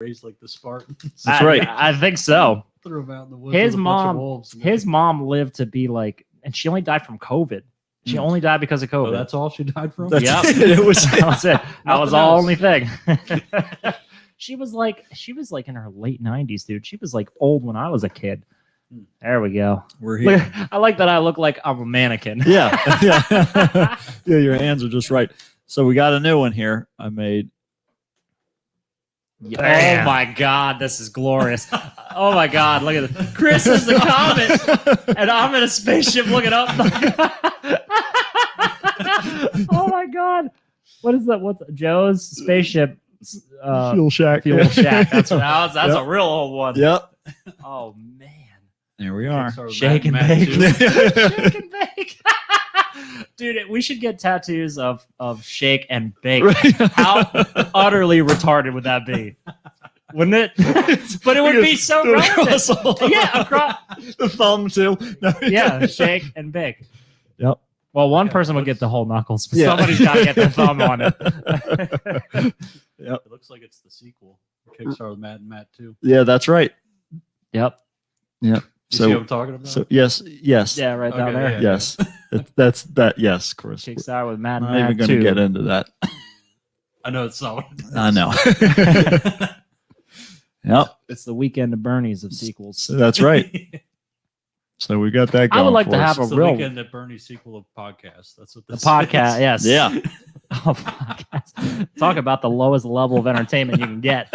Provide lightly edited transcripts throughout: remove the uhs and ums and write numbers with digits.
raised like the Spartans. That's right. I think so. Threw him out in the woods. His with a bunch of mom, wolves and his mom lived to be like, and she only died from COVID. She only died because of COVID. Oh, that's all she died from. That's Yep. it. It was that was it. That was the else. only thing. She was like in her late 90s, dude. She was like old when I was a kid. There we go. we're here. Look, I like that I look like I'm a mannequin. Yeah. Yeah. Yeah, your hands are just right. So we got a new one here. I made. Oh my God, this is glorious. Oh my God, look at this. Chris is the comet, and I'm in a spaceship looking up. Oh my God. What is that? What's Joe's spaceship? Fuel Shack. Fuel Shack. That's that's Yep. a real old one. Yep. Oh man. There we are. Kickstarter Shake and Matt bake. too. Shake and bake. Dude, we should get tattoos of shake and bake. How utterly retarded would that be? Wouldn't it? But it would be so relevant. Yeah, across. The thumb too. No. Yeah, shake and bake. Yep. Well, one person would get the whole knuckles, but Yeah. somebody's got to get the thumb on it. Yep. It looks like it's the sequel. Kickstarter Matt and Matt too. Yeah, that's right. Yep. You see what So, I'm talking about? so yes. Yeah, right down Okay, there. yeah. Yes. That's that. Yes, Chris. We're Kickstarter with Matt and not even Matt going to too. get into that. I know it's not what it is. I know. Yep. It's the weekend of Bernie's of sequels. So that's right. So we got that going. I would like for to us. have It's a the real Weekend at Bernie's sequel of podcast. That's what the this podcast. is. Yes. Yeah. Oh, podcast. Talk about the lowest level of entertainment you can get.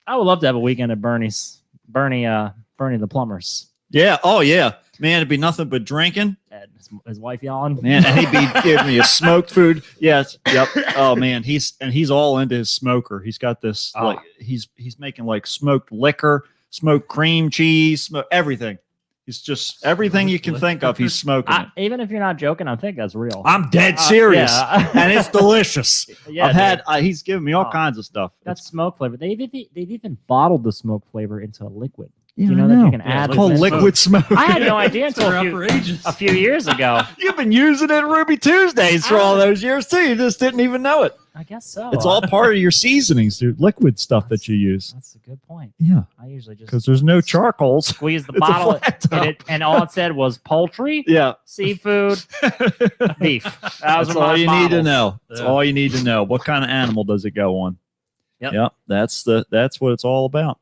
I would love to have a weekend at Bernie's. Bernie the plumbers. Yeah. Oh, yeah. Man, it'd be nothing but drinking. And his wife yelling. Man, and he'd be giving me a smoked food. Yes. Yep. Oh man, he's all into his smoker. He's got this Oh. like he's making like smoked liquor, smoked cream cheese, everything. He's just everything you can think of. He's smoking it. Even if you're not joking, I think that's real. I'm dead serious, yeah. and it's delicious. Yeah, I've had. dude. He's given me all Oh. kinds of stuff. That's smoke flavor. They've even bottled the smoke flavor into a liquid. Yeah, you know I that know. you can Yeah, add it's called liquid liquid smoke. I had no idea It's until been around for ages. a few years ago. You've been using it in Ruby Tuesdays for all those years too. You just didn't even know it. I guess so. It's all part of your seasonings, dude. Liquid stuff that you use. That's a good point. Yeah, I usually just because there's no charcoals. squeeze the It's a bottle flat and, top. and all it said was poultry, Yeah, seafood, beef. Those that's are my all you need to bottles. know. That's Yeah. all you need to know. What kind of animal does it go on? Yep. That's what it's all about.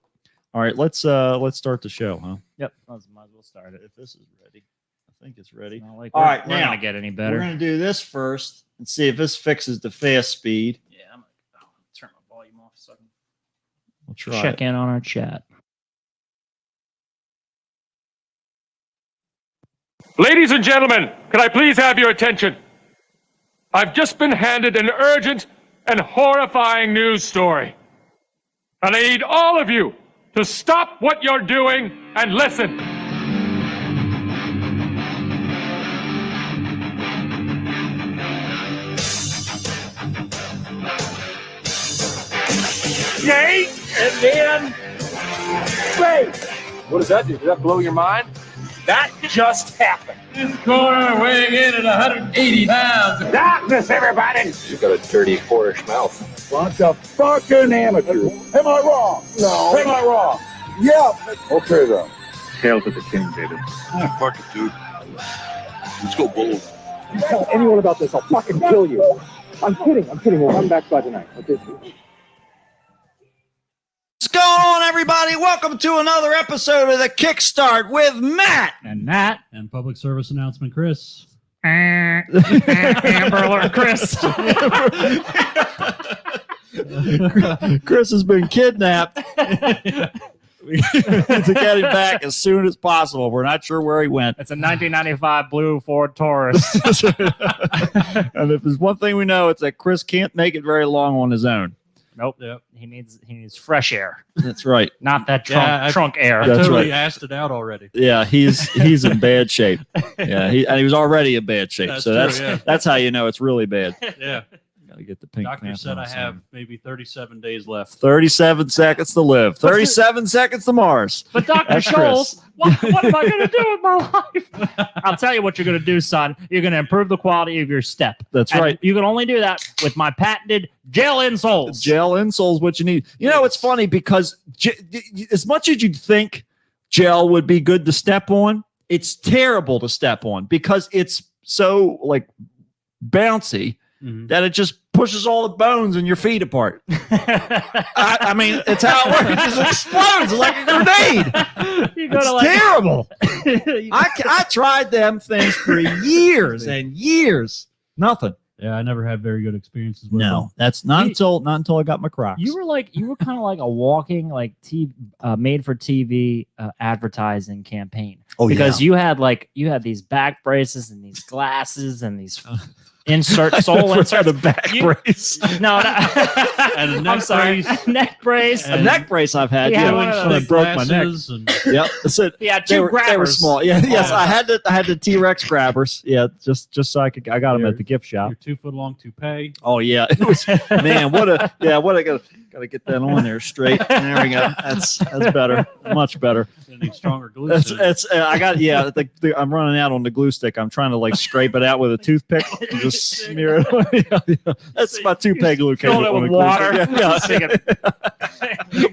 All right, let's start the show, huh? Yep. Might as well start it. If this is ready, I think it's ready. It's not like All we're- right, we're now, gonna get any We're better. gonna do this first and see if this fixes the fast speed. Yeah, I'm gonna turn my volume off so I can We'll try check it. in on our chat. Ladies and gentlemen, can I please have your attention? I've just been handed an urgent and horrifying news story. And I need all of you to stop what you're doing and listen. Yay! And then... Wait! What does that do? Does that blow your mind? That just happened. This corner weighing in at 180 pounds. Darkness, everybody! You've got a dirty, whorish mouth. Bunch of fucking amateurs. Am I wrong? No. Am I wrong? Yeah. Okay, then. Hail to the king, baby. Ah, fuck it, dude. Let's go bulls. You tell anyone about this, I'll fucking kill you. I'm kidding. We'll come back by tonight. Okay. What's going on, everybody? Welcome to another episode of the Kickstart with Matt. And Matt, And public service announcement, Chris. Amber Alert, Chris. Chris has been kidnapped. We need to get him back as soon as possible. We're not sure where he went. It's a 1995 blue Ford Taurus. And if there's one thing we know, it's that Chris can't make it very long on his own. Nope. Yep. He needs fresh air, That's right. not that Yeah, trunk air. I That's totally right. asked it out already. Yeah, he's in bad shape. Yeah, he was already in bad shape. That's so true, that's yeah. that's how you know it's really bad. Yeah. Gotta get the Pink Doctor Panther said on I have something. maybe 37 days left. 37 seconds to live. 37 seconds to Mars. But Dr. That's Scholes, what am I going to do with my life? I'll tell you what you're going to do, son. You're going to improve the quality of your step. That's And right. You can only do that with my patented gel insoles. Gel insoles, what you need. You know, it's funny because as much as you'd think gel would be good to step on, it's terrible to step on because it's so like bouncy Mhm. that it just pushes all the bones in your feet apart. I mean, it's how it works. It just explodes like a grenade. You go It's to like terrible. I tried them things for years and years. Nothing. Yeah, I never had very good experiences with them. No, that's not until I got my Crocs. you were kind of like a walking like made for TV advertising campaign because you had these back braces and these glasses and these sole inserts. a back You- brace. No, And a I'm neck sorry, brace. neck brace. A neck brace I've had. He had Yeah, one of when I those broke my neck. Glasses and Yep. So He had they two were grabbers. small. Yeah. Yes, Oh. I had the T-Rex grabbers. Yeah, just so I got them at the gift shop. your 2-foot long toupee. Oh yeah, it was man. What I gotta get that on there straight. There we go. That's better, much better. Any stronger glue. It's I got I'm running out on the glue stick. I'm trying to like scrape it out with a toothpick and just smear it on. Yeah. That's my toupee glue. Fill it on with the glue water. stick. Yeah.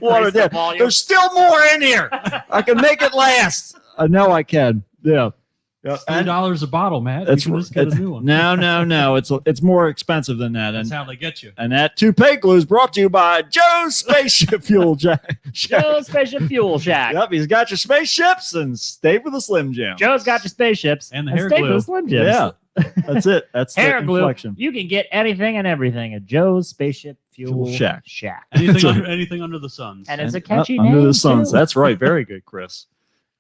Water Increase the dead. volume. There's still more in here. I can make it last. I know I can. Yeah. $3 a bottle, Matt. That's You can just get a new one. no. It's more expensive than that. That's And how they get you. that toupee glue is brought to you by Joe's Spaceship Fuel Jack. Joe's Spaceship Fuel Shack. Yep, he's got your spaceships and stay with the Slim Jim. Joe's got your spaceships And the hair stay glue. for the Slim Jims. Yeah, that's it. That's Hair the glue. inflection. You can get anything and everything at Joe's Spaceship Fuel Fuel Shack. Anything under the sun. And it's a And catchy up name. under the suns. too. That's right. Very good, Chris.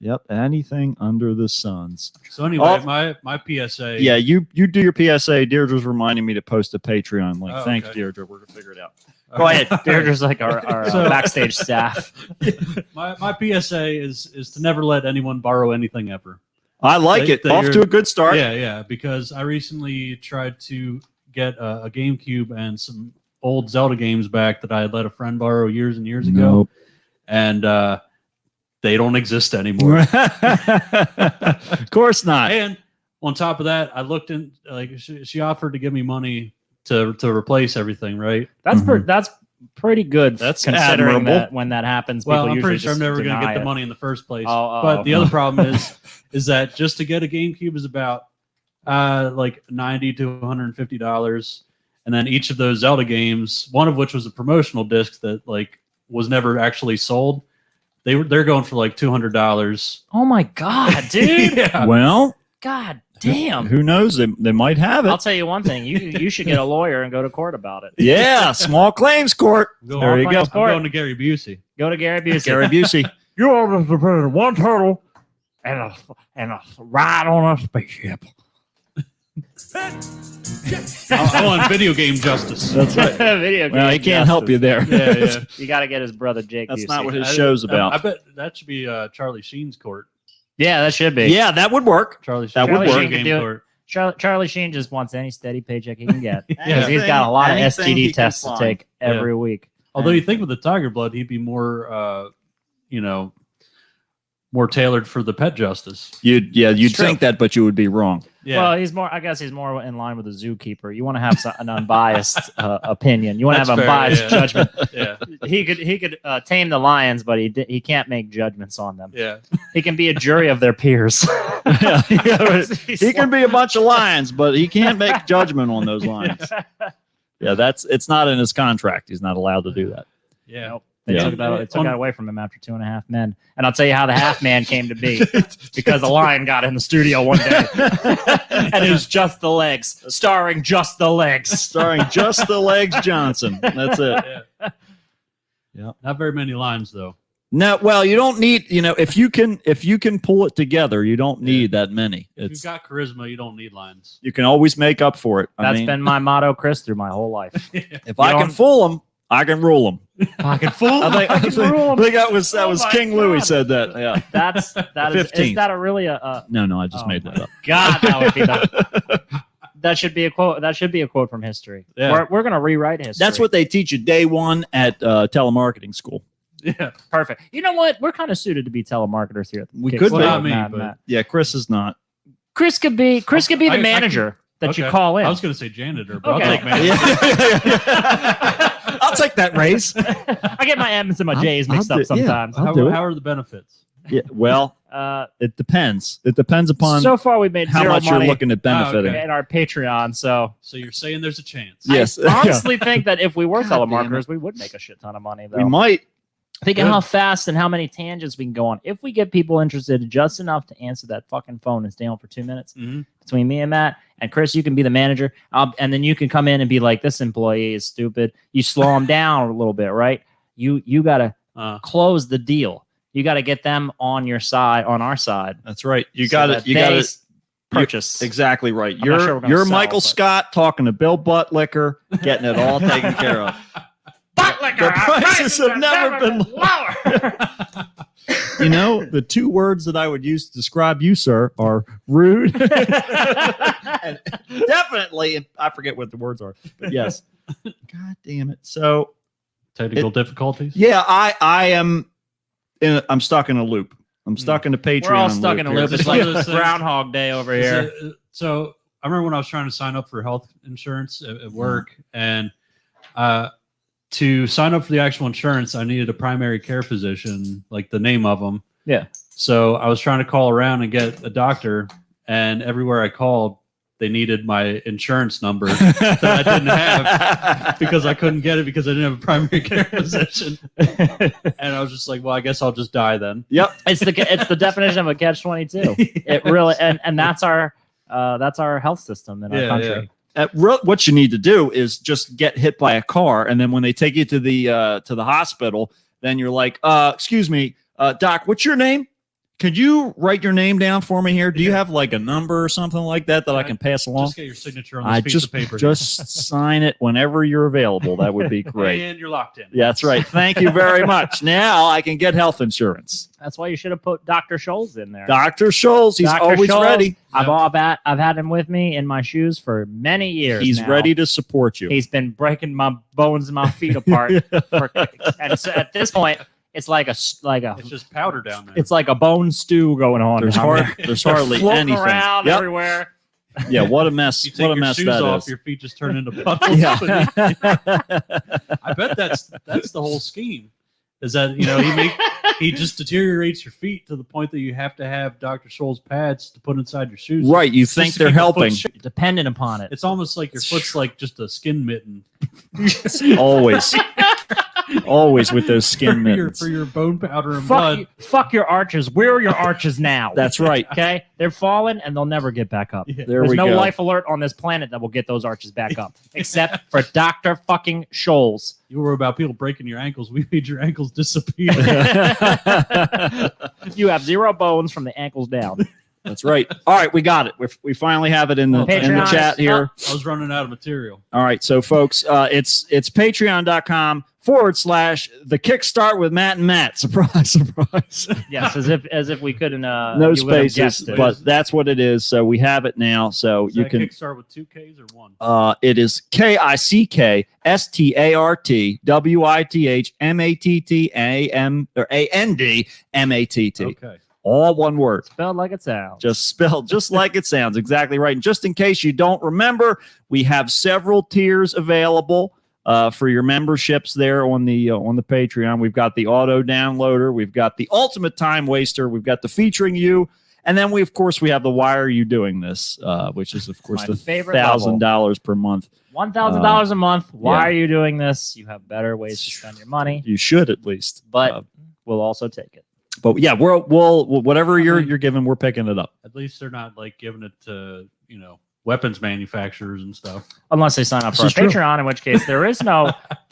Yep, anything under the suns. So anyway, Oh. my PSA. Yeah, you do your PSA. Deirdre's reminding me to post a Patreon link. Oh, Thanks, okay. Deirdre. We're gonna figure it out. All Go right. ahead. Deirdre's like our So- backstage staff. My PSA is to never let anyone borrow anything ever. I like They- it. they Off are- to a good start. Yeah, because I recently tried to get a GameCube and some old Zelda games back that I had let a friend borrow years and years ago, Nope. and they don't exist anymore. Of course not. And on top of that, I looked in like she offered to give me money to replace everything, right? That's Mhm. that's pretty good. That's considering admirable. that when that happens, Well, people I'm usually pretty sure I'm just never going to deny get the it. money in the first place. Oh, but the other problem is that just to get a GameCube is about like $90 to $150, and then each of those Zelda games, one of which was a promotional disc that like was never actually sold, they're going for like $200. Oh my god, dude! Yeah. Well, God damn! who knows? They might have I'll it. tell you one thing: you should get a lawyer and go to court about it. Yeah, small claims court. Go There on, you go. I'm Court. going to Gary Busey. Go to Gary Busey. Gary Busey. You are just depending one turtle and a ride on a spaceship. I want video game justice. That's right. Video Well, he game can't help you there. Yeah, yeah. You got to get his brother Jake. That's Busey. not what his show's about. I bet that should be Charlie Sheen's court. Yeah, that should be. Yeah, that would work. Charlie Sheen. That would Video work. game Sheen could do it. court. Charlie Sheen just wants any steady paycheck he can get because Yeah. he's got a lot of Anything he STD can tests to find. take every week. Although you think with the tiger blood, he'd be more, more tailored for the pet justice. You'd It's true. think that, but you would be wrong. Yeah. Well, he's more. I guess he's more in line with a zookeeper. You want to have an unbiased opinion. You want to That's have fair, unbiased yeah. judgment. yeah. He could tame the lions, but he can't make judgments on them. Yeah. He can be a jury of their peers. He can be a bunch of lions, but he can't make judgment on those lions. Yeah, it's not in his contract. He's not allowed to do that. Yeah. Nope. They Yeah. took that away from him after 2.5 Men. And I'll tell you how the half man came to be. Because the lion got in the studio one day. And it was Just the Legs, starring Just the Legs. Starring Just the Legs Johnson. That's it. Yeah. Yeah. Not very many lines though. No, well, you don't need, if you can pull it together, you don't need that many. If you've It's got charisma, you don't need lines. you can always make up for it. That's been my motto, Chris, through my whole life. if I can don't- fool them, I can rule them. Pocket full. I think that was Oh my King Louis God. said that. Yeah. That is 15th. that a really a No, I just oh made my that up. God, that would be the That should be a quote. That should be a quote from history. Yeah. We're gonna rewrite history. That's what they teach you day one at telemarketing school. Yeah. Perfect. You know what? We're kind of suited to be telemarketers here. At the We Kick could Start be. with Not me, Matt and but- Matt. Yeah, Chris is not. Chris could be the I manager that you Okay. call in. I was going to say janitor, but Okay. I'll take man. I'll take that raise. I get my M's and my J's mixed I'll up do- yeah. sometimes. I'll do it. How are the benefits? Yeah, well, it depends. It depends upon So far, we made how zero much money you're looking at benefiting. okay. in our Patreon. So So you're saying there's a chance? Yes. I honestly think that if we were God damn telemarketers, it. we would make a shit ton of money. Though. We might. Think of Good. how fast and how many tangents we can go on. If we get people interested just enough to answer that fucking phone and stay on for 2 minutes Mhm. between me and Matt and Chris, you can be the manager. And then you can come in and be like, this employee is stupid. You slow them down a little bit, right? You got to close the deal. You got to get them on your side, on our side. That's right. You so got that it. You they got it. purchase. Exactly right. I'm not sure we're gonna You're sell, Michael but- Scott talking to Bill Buttlicker, getting it all taken care of. The prices have never been lower. You know, the two words that I would use to describe you, sir, are rude. And definitely, I forget what the words are, but yes. God damn it. So, Technical difficulties. yeah, I am. I'm stuck in a loop. I'm stuck in a Patreon. We're all stuck in a here. loop. It's One like of those things- Groundhog Day over Is here. it- so I remember when I was trying to sign up for health insurance at work, and to sign up for the actual insurance, I needed a primary care physician, like the name of them. Yeah. So I was trying to call around and get a doctor, and everywhere I called, they needed my insurance number that I didn't have because I couldn't get it because I didn't have a primary care physician. And I was just like, well, I guess I'll just die then. Yep. It's the definition of a catch-22. It really and that's our health system in our Yeah, country. What you need to do is just get hit by a car, and then when they take you to the hospital, then you're like, excuse me, doc, what's your name? Could you write your name down for me here? Do you have like a number or something like that I can pass along? Just get your signature on this piece of paper. just sign it whenever you're available. That would be great. And you're locked in. Yeah, that's right. Thank you very much. Now I can get health insurance. That's why you should have put Dr. Scholes in there. Dr. Scholes, he's Dr. always Scholes, ready. I've had him with me in my shoes for many years. He's now. ready to support you. He's been breaking my bones and my feet apart. And so at this point, it's like It's just powder down there. it's like a bone stew going on. There's down there. there's They're hardly floating anything. around Yep. everywhere. Yeah, what a mess. you take What a your mess shoes that off, is. your feet just turn into puddles. Yeah. I bet that's the whole scheme. Is that he just deteriorates your feet to the point that you have to have Dr. Scholl's pads to put inside your shoes. Right, you Just think to they're keep your foot helping. straight. Dependent upon it. It's almost like your foot's like just a skin mitten Always. Always with those skin mittens. for your bone powder and blood. Fuck your arches. Where are your arches now? That's right. Okay, they're falling and they'll never get back up. Yeah. There There's we no go. life alert on this planet that will get those arches back up, except for Dr. fucking Scholes. You worry about people breaking your ankles. We made your ankles disappear. You have zero bones from the ankles down. That's right. All right, we got it. We finally have it in the Patreon. chat here. I was running out of material. All right, so folks, it's patreon.com/the Kickstart with Matt and Matt. Surprise, surprise. Yes, as if we couldn't. No you would have spaces, guessed it. but that's what it is. So we have it now. So Does you that can. kickstart with 2 Ks or 1? It is KICKSTARTWITHMATTAMATT. Okay. All one word. spelled like it sounds. Just spelled just like it sounds. Exactly right. And just in case you don't remember, we have several tiers available for your memberships there on the Patreon. We've got the auto downloader, we've got the ultimate time waster, we've got the featuring you, and then we have the why are you doing this, which is of course My the favorite level. $1,000 per month. $1,000 a month. Why yeah. are you doing this? You have better ways to spend your money, You should at least. but we'll also take it. But yeah, we'll whatever you're giving, we're picking it up. At least they're not like giving it to, weapons manufacturers and stuff. Unless they sign up for This our is true. Patreon, in which case there's no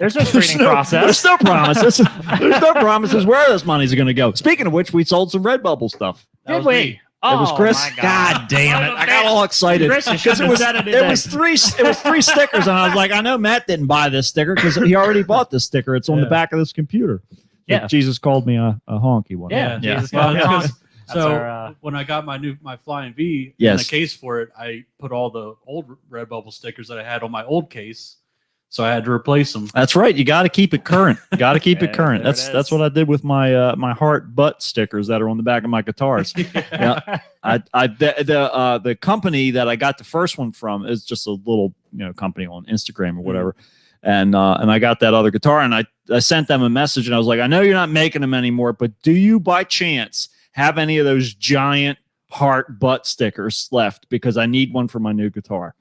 screening process. There's no promises. There's no promises where this money's going to go. Speaking of which, we sold some Redbubble stuff. That Did was we? me. It was Oh, Chris. my God damn it! Son of a I got bitch. all excited Chris, you because shouldn't have said it it was three stickers, and I was like, I know Matt didn't buy this sticker because he already bought this sticker. It's on the Yeah. back of this computer. Yeah. Jesus called me a honky one. Yeah, Yeah. Jesus Well, called me So our, when I got my Flying V Yes. and the case for it, I put all the old Redbubble stickers that I had on my old case, so I had to replace them. That's right. You got to keep it current. Got to keep it Yeah, current. there it That's is. what I did with my my heart butt stickers that are on the back of my guitars. Yeah. The company that I got the first one from is just a little company on Instagram or whatever, and I got that other guitar, and I sent them a message, and I was like, I know you're not making them anymore, but do you by chance have any of those giant heart butt stickers left? Because I need one for my new guitar.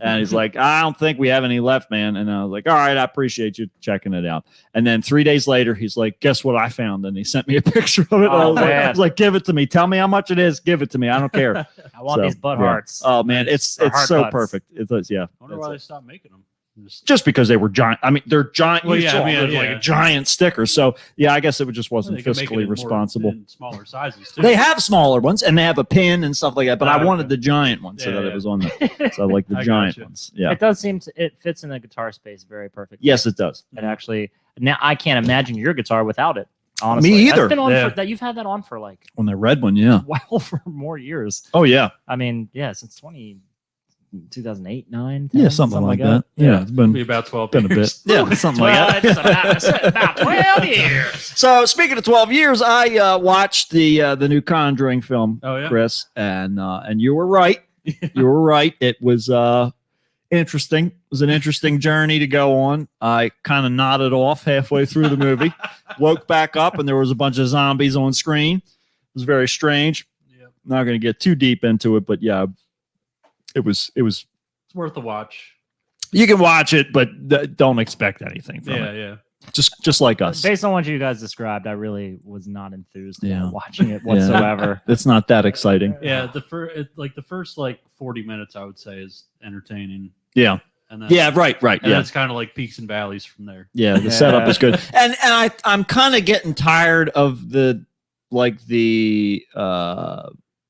And he's like, I don't think we have any left, man. And I was like, all right, I appreciate you checking it out. And then 3 days later, he's like, guess what I found? And he sent me a picture of it. Oh, I man. was like, give it to me. Tell me how much it is. Give it to me. I don't care. I want So, these butt yeah. hearts. Oh man, it's Or heart so butts. perfect. It was, yeah. I wonder why they stopped making them. Just because they were giant. I mean, they're giant. Well, you yeah, saw I mean, they're yeah. like a giant sticker. So yeah, I guess it just wasn't They could make it fiscally in responsible. in smaller sizes too. They have smaller ones and they have a pin and stuff like that, but I Oh, wanted okay. the giant one so Yeah, that yeah. it was on the. So I like the I giant gotcha. ones. Yeah. It does seem it fits in the guitar space very perfectly. Yes, it does. It actually now I can't imagine your guitar without it. Honestly, Me That's either. been on Yeah. for, that you've had that on for like On the red one, yeah. well for more years. Oh yeah. I mean, yeah, since 2008, 9, 10, Yeah, something like that. Yeah, it's Be been about 12 been a bit. years. Yeah, something like Well, that. it's about 12 years. So speaking of 12 years, I watched the new Conjuring film, Oh, yeah? Chris, and you were right. You were right. It was interesting. It was an interesting journey to go on. I kind of nodded off halfway through the movie, woke back up, and there was a bunch of zombies on screen. It was very strange. Yep. Not going to get too deep into it, but yeah, it was. It's worth a watch. You can watch it, but don't expect anything from Yeah, it. yeah. Just like us. Based on what you guys described, I really was not enthused Yeah. about watching it whatsoever. It's not that exciting. Yeah, the first 40 minutes I would say is entertaining. Yeah. And then Yeah. Right. and Yeah. it's kind of like peaks and valleys from there. Yeah, the setup is good. And I'm kind of getting tired of the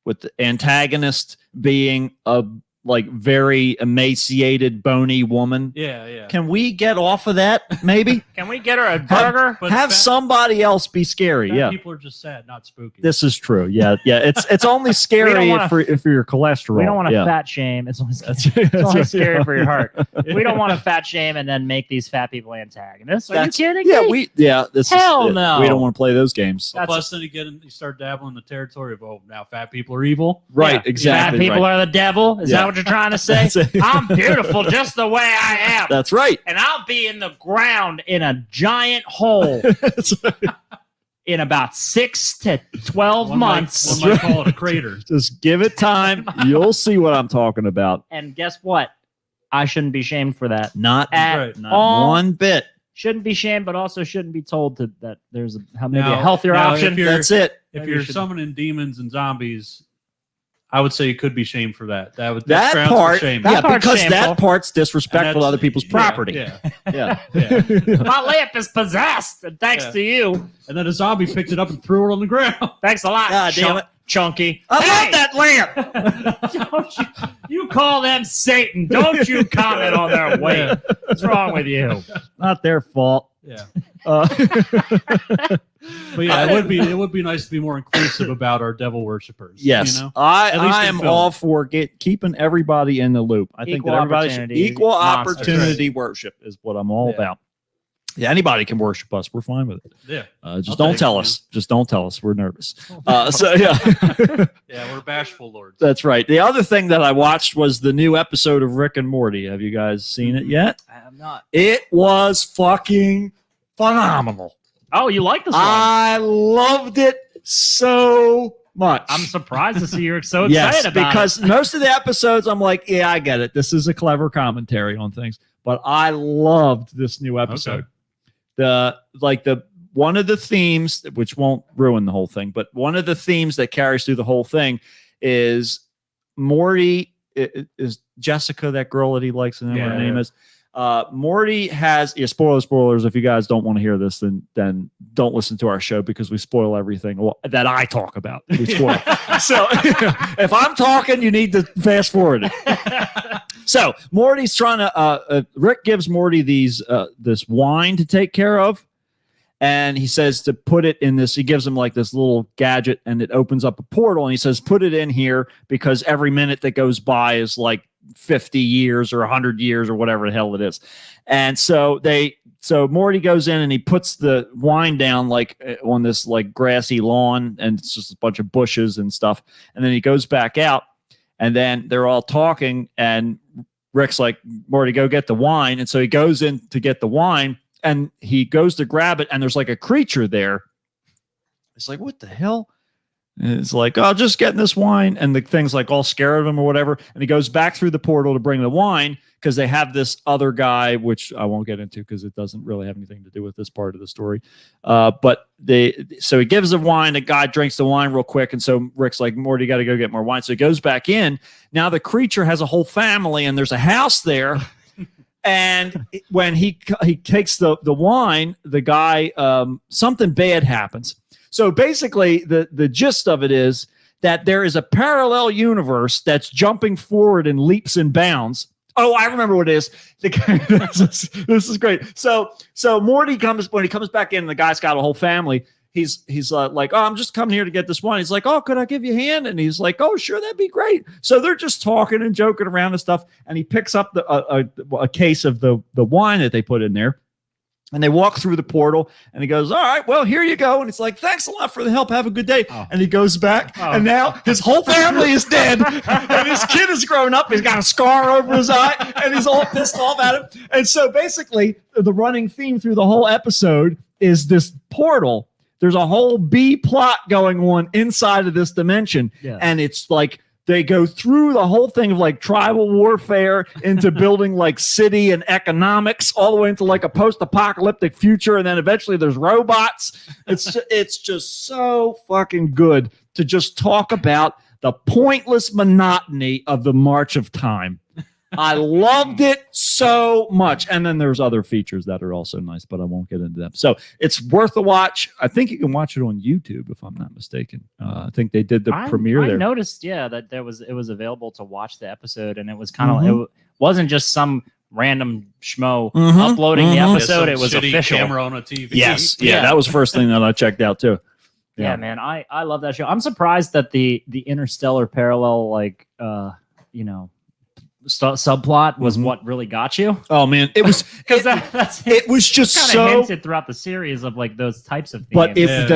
with the antagonist being a very emaciated, bony woman. Yeah, yeah. Can we get off of that maybe? Can we get her a burger? But Have fat- somebody else be scary. fat Yeah. people are just sad, not spooky. This is true. Yeah. Yeah, it's only scary wanna- if your cholesterol. We don't want to yeah. fat shame. It's only, That's, it's only that's- scary yeah. for your heart. We don't want to fat shame and then make these fat people antagonists. Are That's- you kidding Yeah, me? this Hell is, no. We don't want to play those games. Well, plus then you start dabbling in the territory of now fat people are evil. Right, Yeah. exactly. Fat people right. are the devil. Is Yeah. that what you're trying to say? That's it. I'm beautiful just the way I am. That's right. And I'll be in the ground in a giant hole in about 6 to 12 One months. might call it a crater. Just give it time. You'll see what I'm talking about. And guess what? I shouldn't be shamed for that. Not, At right. not all. one bit. Shouldn't be shamed, but also shouldn't be told that there's maybe Now- a healthier now, option. if you're- That's it. If Maybe you're you should- summoning demons and zombies, I would say you could be shamed for that. That's That grounds for part, shame. That yeah, part's because shameful. that part's disrespectful to And other that's- people's yeah, property. Yeah, Yeah. yeah. My lamp is possessed, and thanks Yeah. to you. And then a zombie picked it up and threw it on the ground. Thanks a lot, God damn it. Chunky. I Hey! love that lamp. Don't you call them Satan. Don't you comment on their weight. What's wrong with you? Not their fault. Yeah, Uh, but yeah, it would be nice to be more inclusive about our devil worshippers. yes, you know? I At least in am film. all for keeping everybody in the loop. I think Equal that everybody should opportunity equal monsters. opportunity worship is what I'm all Yeah. about. Yeah, anybody can worship us. We're fine with it. Yeah, Just I'll don't take tell it, us. Just don't tell us. We're nervous. So yeah. yeah, we're bashful lords. That's right. The other thing that I watched was the new episode of Rick and Morty. Have you guys seen it yet? I am not. It was fucking phenomenal. Oh, you like this one? I loved it so much. I'm surprised to see you're so excited yes, about because it. most of the episodes I'm like, yeah, I get it. This is a clever commentary on things. But I loved this new episode. Okay. One of the themes, which won't ruin the whole thing, but one of the themes that carries through the whole thing is Morty is Jessica, that girl that he likes, and Yeah, her name yeah. is. Morty has spoilers. If you guys don't want to hear this, then don't listen to our show because we spoil everything that I talk about. We spoil. So if I'm talking, you need to fast forward it. So Morty's trying to. Rick gives Morty this wine to take care of, And he says to put it in this, he gives him like this little gadget and it opens up a portal. And he says, put it in here because every minute that goes by is like 50 years or 100 years or whatever the hell it is. And so Morty goes in and he puts the wine down like on this like grassy lawn, and it's just a bunch of bushes and stuff. And then he goes back out, and then they're all talking, and Rick's like, Morty, go get the wine. And so he goes in to get the wine, and he goes to grab it, and there's like a creature there. It's like, what the hell? And it's like, oh, just getting this wine. And the thing's like all scared of him or whatever. And he goes back through the portal to bring the wine because they have this other guy, which I won't get into because it doesn't really have anything to do with this part of the story. So he gives the wine. The guy drinks the wine real quick. And so Rick's like, Morty, you got to go get more wine. So he goes back in. Now the creature has a whole family, and there's a house there. And when he takes the wine, the guy, something bad happens. So basically, the gist of it is that there is a parallel universe that's jumping forward in leaps and bounds. Oh, I remember what it is. This is great. So Morty when he comes back in, the guy's got a whole family. He's like, oh, I'm just coming here to get this wine. He's like, oh, could I give you a hand? And he's like, oh, sure, that'd be great. So they're just talking and joking around and stuff. And he picks up a case of the wine that they put in there. And they walk through the portal, and he goes, all right, well, here you go. And it's like, thanks a lot for the help. Have a good day. Oh. And he goes back, and now his whole family is dead. And his kid is grown up. He's got a scar over his eye, and he's all pissed off at him. And so basically, the running theme through the whole episode is this portal. There's a whole B plot going on inside of this dimension. Yeah. And it's like, they go through the whole thing of like tribal warfare into building like city and economics all the way into like a post-apocalyptic future. And then eventually there's robots. It's just so fucking good to just talk about the pointless monotony of the march of time. I loved it so much. And then there's other features that are also nice, but I won't get into them. So it's worth a watch. I think you can watch it on YouTube, if I'm not mistaken. I think they did the premiere there. I noticed, that it was available to watch the episode, and it was kind of it wasn't just some random schmo uploading the episode. It was official. Camera on a TV. Yes, yeah, that was the first thing that I checked out too. Yeah, man, I love that show. I'm surprised that the interstellar parallel, subplot was what really got you. Oh man, it was because it was just so hinted throughout the series of like those types of themes. But if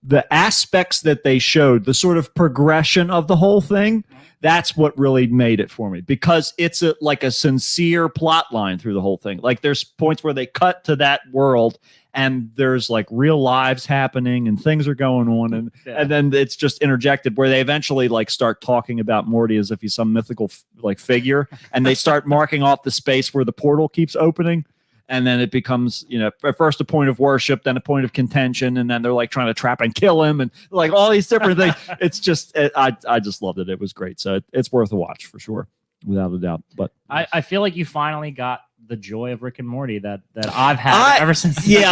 the aspects that they showed, the sort of progression of the whole thing, that's what really made it for me, because it's like a sincere plot line through the whole thing. Like there's points where they cut to that world, and there's like real lives happening and things are going on, and then it's just interjected where they eventually like start talking about Morty as if he's some mythical like figure, and they start marking off the space where the portal keeps opening, and then it becomes, at first a point of worship, then a point of contention, and then they're like trying to trap and kill him, and like all these different things. It's just I just loved it. It was great. So it's worth a watch for sure, without a doubt. But I feel like you finally got the joy of Rick and Morty that I've had ever since. Yeah,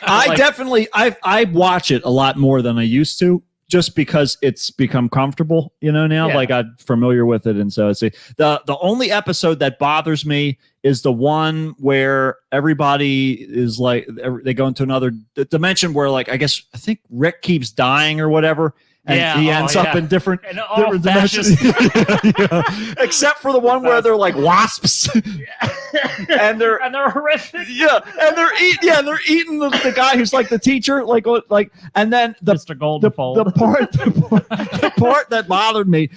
I definitely I watch it a lot more than I used to, just because it's become comfortable, now. Yeah. Like I'm familiar with it, and so it's the only episode that bothers me is the one where everybody is like they go into another dimension where like I think Rick keeps dying or whatever. And he ends up in different dimensions. Except for the one where they're like wasps. and they're horrific. Yeah. And they're eating the guy who's like the teacher, and then Mr. Goldenfold. The part that bothered me,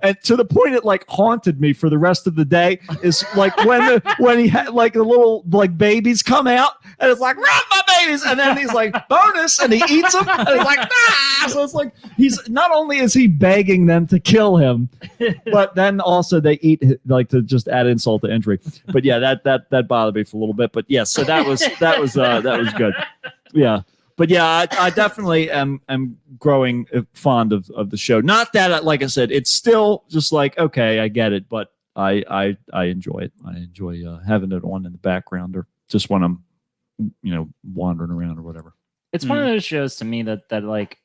and to the point it like haunted me for the rest of the day, is like when he had like the little like babies come out, and it's like, run my babies, and then he's like, bonus, and he eats them, and he's like, ah! So it's like he's not only is he begging them to kill him, but then also they eat, like, to just add insult to injury. But yeah, that bothered me for a little bit. But yes, so that was good. Yeah. But yeah, I definitely am growing fond of the show. Not that, like I said, it's still just like, okay, I get it, but I enjoy it. I enjoy having it on in the background, or just when I'm, wandering around or whatever. It's one of those shows to me that like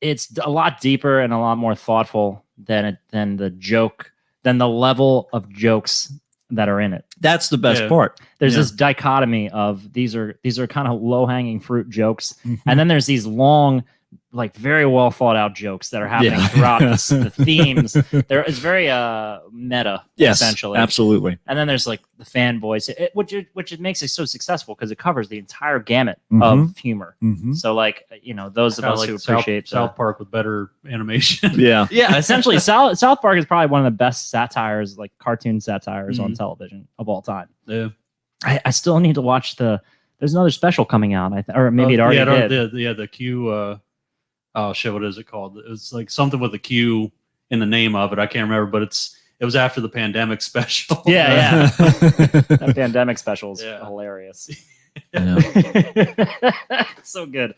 it's a lot deeper and a lot more thoughtful than the level of jokes that are in it. That's the best Yeah. part. There's Yeah. this dichotomy of these are kind of low hanging fruit jokes, Mhm. and then there's these long, like very well thought out jokes that are happening Yeah. throughout the themes. It's very meta, Yes, essentially. absolutely. And then there's like the fanboys, which it makes it so successful because it covers the entire gamut Mhm. of humor. Mhm. So like those of Kinda us like who South, appreciate South Park with better animation. Yeah. yeah, essentially South Park is probably one of the best satires, like cartoon satires on television of all time. Yeah. I still need to watch there's another special coming out, or maybe it already did. The Q. Oh shit! What is it called? It's like something with a Q in the name of it. I can't remember, but it was after the pandemic special. Yeah. That pandemic special is Yeah. hilarious. I know. It's so good.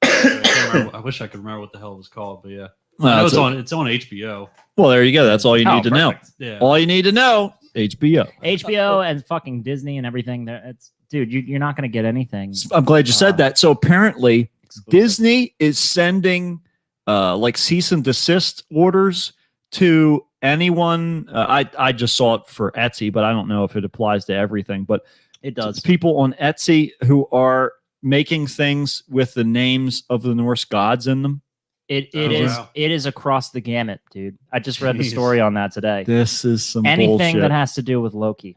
I wish I could remember what the hell it was called, but yeah, Well, I know that's it's on HBO. well, there you go. That's all you Oh, need to know. perfect. Yeah, All you need to know, HBO. HBO and fucking Disney and everything. It's dude, you're not gonna get anything. I'm glad you said that. So apparently, exclusive. Disney is sending like cease and desist orders to anyone. I just saw it for Etsy, but I don't know if it applies to everything. But It does. people on Etsy who are making things with the names of the Norse gods in them. It Oh, is wow. it is across the gamut, dude. I just read the Jeez. story on that today. This is some Anything bullshit. that has to do with Loki.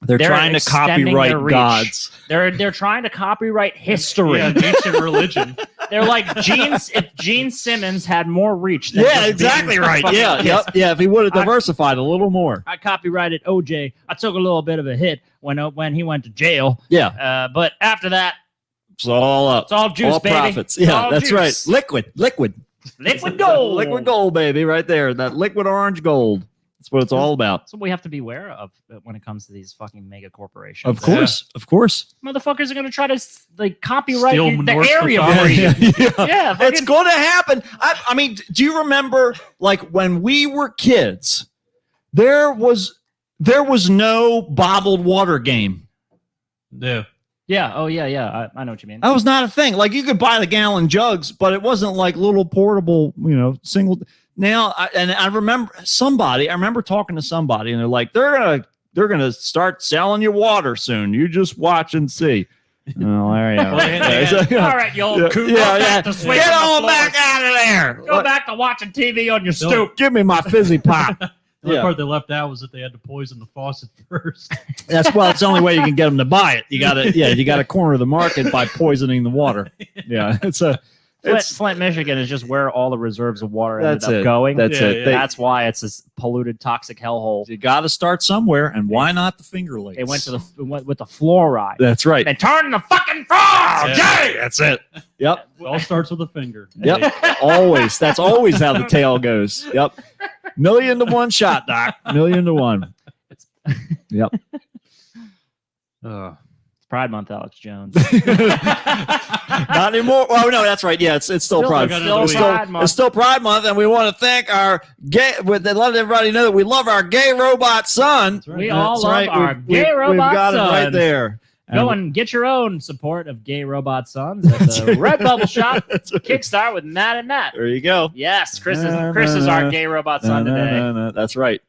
they're they're trying to extending copyright their reach. gods. They're trying to copyright history. Yeah, ancient religion. They're like if Gene Simmons had more reach. Than Yeah, just exactly being- right. Yeah, yep, yeah. If he would have diversified a little more. I copyrighted OJ. I took a little bit of a hit when he went to jail. Yeah, But after that, it's all up. it's all juice, all baby. profits. It's Yeah, all that's right. juice. Liquid. Liquid gold. Liquid gold, baby, right there. That liquid orange gold. That's what it's all about. That's what we have to be aware of when it comes to these fucking mega corporations. Of course. Motherfuckers are gonna try to like copyright Steal the Norse area mythology. for you. Yeah. Yeah, It's fucking- going to happen. I mean, do you remember like when we were kids, there was no bottled water game. Yeah, yeah. Oh yeah. I know what you mean. That was not a thing. Like you could buy the gallon jugs, but it wasn't like little portable, single. Now, I remember talking to somebody, and they're like, they're gonna start selling you water soon. You just watch and see. Oh, there you go. All right, you old coot. Yeah, Go yeah. back to sweeping Get the on floors. back out of there. Go back to watching TV on your stoop. Give me my fizzy pop. the only Yeah. part they left out was that they had to poison the faucet first. It's the only way you can get them to buy it. You got to corner the market by poisoning the water. Yeah, Flint, Michigan is just where all the reserves of water ended That's up it. going. That's Yeah, it. yeah. They- That's why it's this polluted, toxic hellhole. you got to start somewhere, and why not the Finger Lakes? They went with the fluoride. That's right. They turned the fucking floor. Yeah. Jay! That's it. Yep. It all starts with a finger. Yep. Always. That's always how the tail goes. Yep. 1,000,000 to 1 shot, Doc. 1,000,000 to 1. Yep. It's Pride Month, Alex Jones. Not anymore. Oh no, that's right. Yeah, it's still Pride. got It's another still, week. Pride Month. it's still Pride Month, and we want to thank our gay. Let everybody know that we love our gay robot son. That's right. We all That's love right. our We've- gay we've robot got it right sons. there. Go and get your own support of Gay Robot Sons at the Redbubble shop. That's right. Kickstart with Matt and Matt. There you go. Yes, Chris is our gay robot son today. No. That's right.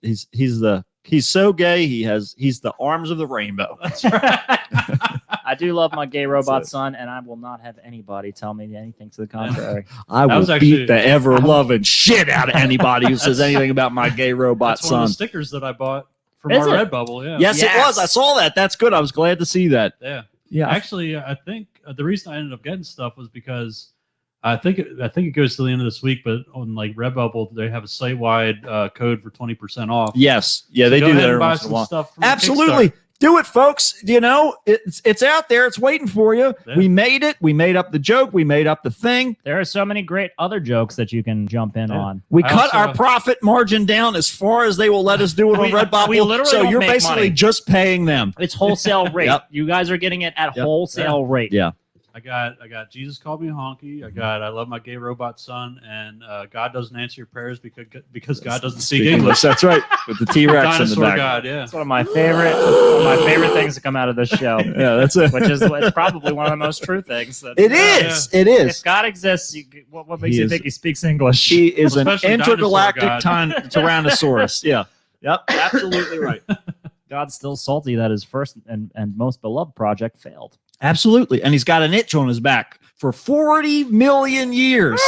He's so gay. He's the arms of the rainbow. That's right. I do love my gay robot it. son, and I will not have anybody tell me anything to the contrary. I That will was actually- beat the ever loving shit out of anybody who says anything about my gay robot That's one of son. the stickers that I bought from Is our it? Redbubble. Yeah. Yes, it Yes. was. I saw that. That's good. I was glad to see that. Yeah. Yeah. Actually, I think the reason I ended up getting stuff was because I think it goes to the end of this week, but on like Redbubble, they have a site-wide code for 20% off. Yes. Yeah, So they go do ahead that and every buy once in a some while. stuff from Absolutely. Do it, folks. It's out there. It's waiting for you. Yeah. We made it. We made up the joke. We made up the thing. There are so many great other jokes that you can jump in Yeah. on. We I cut also- our profit margin down as far as they will let us do it on We Redbubble. literally So don't you're make basically money. just paying them. It's wholesale rate. Yep. You guys are getting it at Yep. wholesale rate. Yeah. I got Jesus Called Me Honky. I love my gay robot son, and God doesn't answer your prayers because God doesn't speak English. That's right. With the T-Rex in the Dinosaur back. God, yeah. It's one of my favorite things to come out of this show. Yeah, that's it. Which is it's probably one of the most true things. That, It is. It If is. God exists, what makes He you is- think he speaks English? He is an Especially intergalactic Dinosaur Tyrannosaurus. Yeah. Yep, absolutely right. God's still salty that his first and most beloved project failed. Absolutely. And he's got an itch on his back for 40 million years.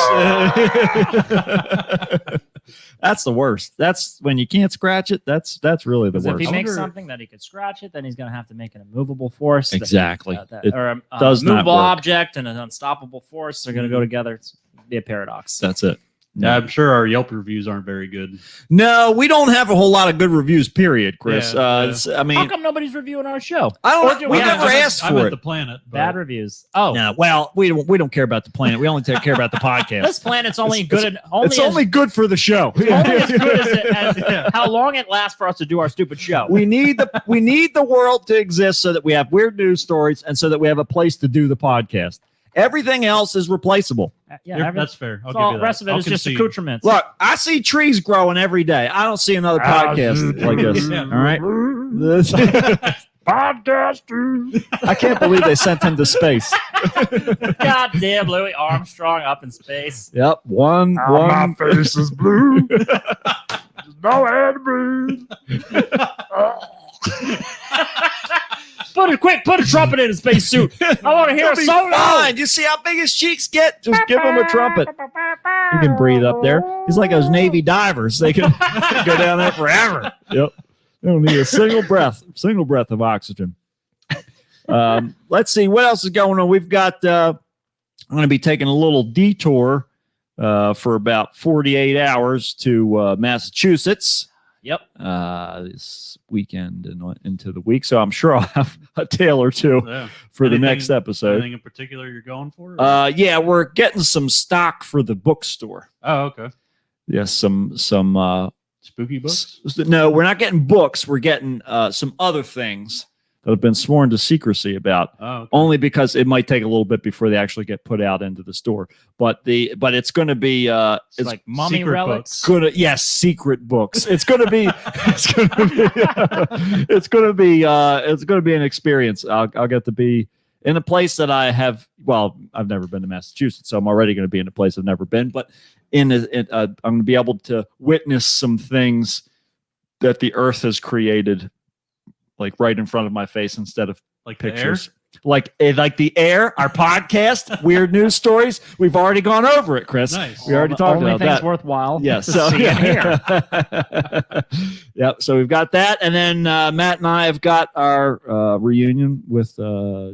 That's the worst. That's when you can't scratch it. That's really the Because if worst. he makes wonder- something that he could scratch it, then he's going to have to make an immovable force. Exactly. It Or a does not movable work. object and an unstoppable force. They're going to go together. It's be a paradox. That's it. Yeah, I'm sure our Yelp reviews aren't very good. No, we don't have a whole lot of good reviews, period, Chris. Yeah, yeah. I How mean, come nobody's reviewing our show? I Or don't do we we never have- asked I'm for at it. the planet. but- Bad reviews. Oh, No, well, we don't care about the planet. We only care about the podcast. this planet's only It's- good. Only It's as, only good for the show. only as good as how long it lasts for us to do our stupid show. we need the world to exist so that we have weird news stories and so that we have a place to do the podcast. Everything else is replaceable. Yeah, You're- every- that's fair. I'll it's give all, you the that. rest of it I'll is just concede. accoutrements. Look, I see trees growing every day. I don't see another podcast like this. Yeah. All right. Podcast. I can't believe they sent him to space. God damn, Louis Armstrong up in space. Yep. One. face is blue. There's no air to breathe. Put a trumpet in his space suit. I want to hear a He'll be solo. fine. You see how big his cheeks get? Just give him a trumpet. He can breathe up there. He's like those Navy divers. They can go down there forever. Yep. They don't need a single breath of oxygen. Let's see what else is going on. We've got. I'm going to be taking a little detour for about 48 hours to Massachusetts. Yep. This weekend and into the week, so I'm sure I'll have a tale or two Yeah. for the Anything- next episode. Anything in particular you're going for? Yeah, we're getting some stock for the bookstore. Oh, okay. Yes, some Spooky books. no, we're not getting books. We're getting some other things that have been sworn to secrecy about, Oh, okay. only because it might take a little bit before they actually get put out into the store. But it's going to be It's like mummy secret relics. yes, secret books. It's going to be it's going to be an experience. I'll get to be in a place that I have. Well, I've never been to Massachusetts, so I'm already going to be in a place I've never been. But I'm going to be able to witness some things that the earth has created, like right in front of my face instead of Like pictures. Like the air, our podcast, weird news stories. We've already gone over it, Chris. The air. Nice. We already talked Only about things that. worthwhile. Yes. to So see and hear. Yep. So we've got that, and then Matt and I have got our reunion with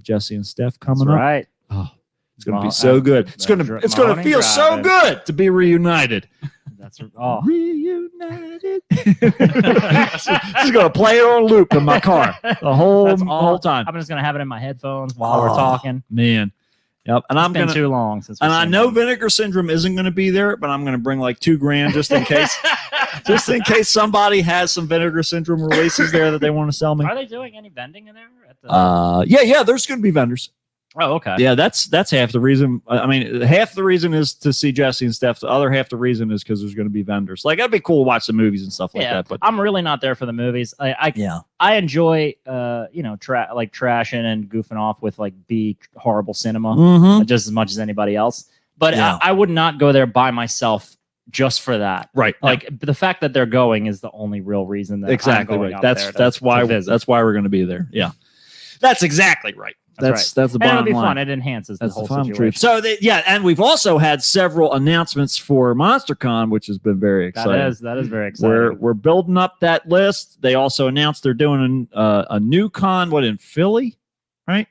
Jesse and Steph coming That's up. right. Oh, it's going to be Well, so good. It's going Dr- to Mahoney feel so driving. good to be reunited. That's oh. Reunited. She's going to play it on loop in my car the whole That's all. whole time. I'm just gonna have it in my headphones while we're Oh, talking. Man. Yep. And I'm It's been going to. too long since. And we've I seen know them. Vinegar Syndrome isn't going to be there, but I'm going to bring like $2,000 just in case somebody has some Vinegar Syndrome releases there that they want to sell me. Are they doing any vending in there? At the... Yeah, there's going to be vendors. oh, okay. Yeah, that's half the reason. I mean, half the reason is to see Jesse and Steph. The other half the reason is because there's going to be vendors. Like, that'd be cool to watch the movies and stuff like Yeah, that. But I'm really not there for the movies. yeah, I enjoy, like trashing and goofing off with like B horrible cinema mm-hmm. just as much as anybody else. But Yeah. I would not go there by myself just for that. Right. Like the fact that they're going is the only real reason that I'm exactly going right. up there That's to why visit. we're going to be there. Yeah, that's exactly right. That's the and it'll bottom be line. fun. It enhances That's the the whole final situation. truth. So and we've also had several announcements for MonsterCon, which has been very exciting. That is very exciting. We're building up that list. They also announced they're doing a new con, in Philly, right?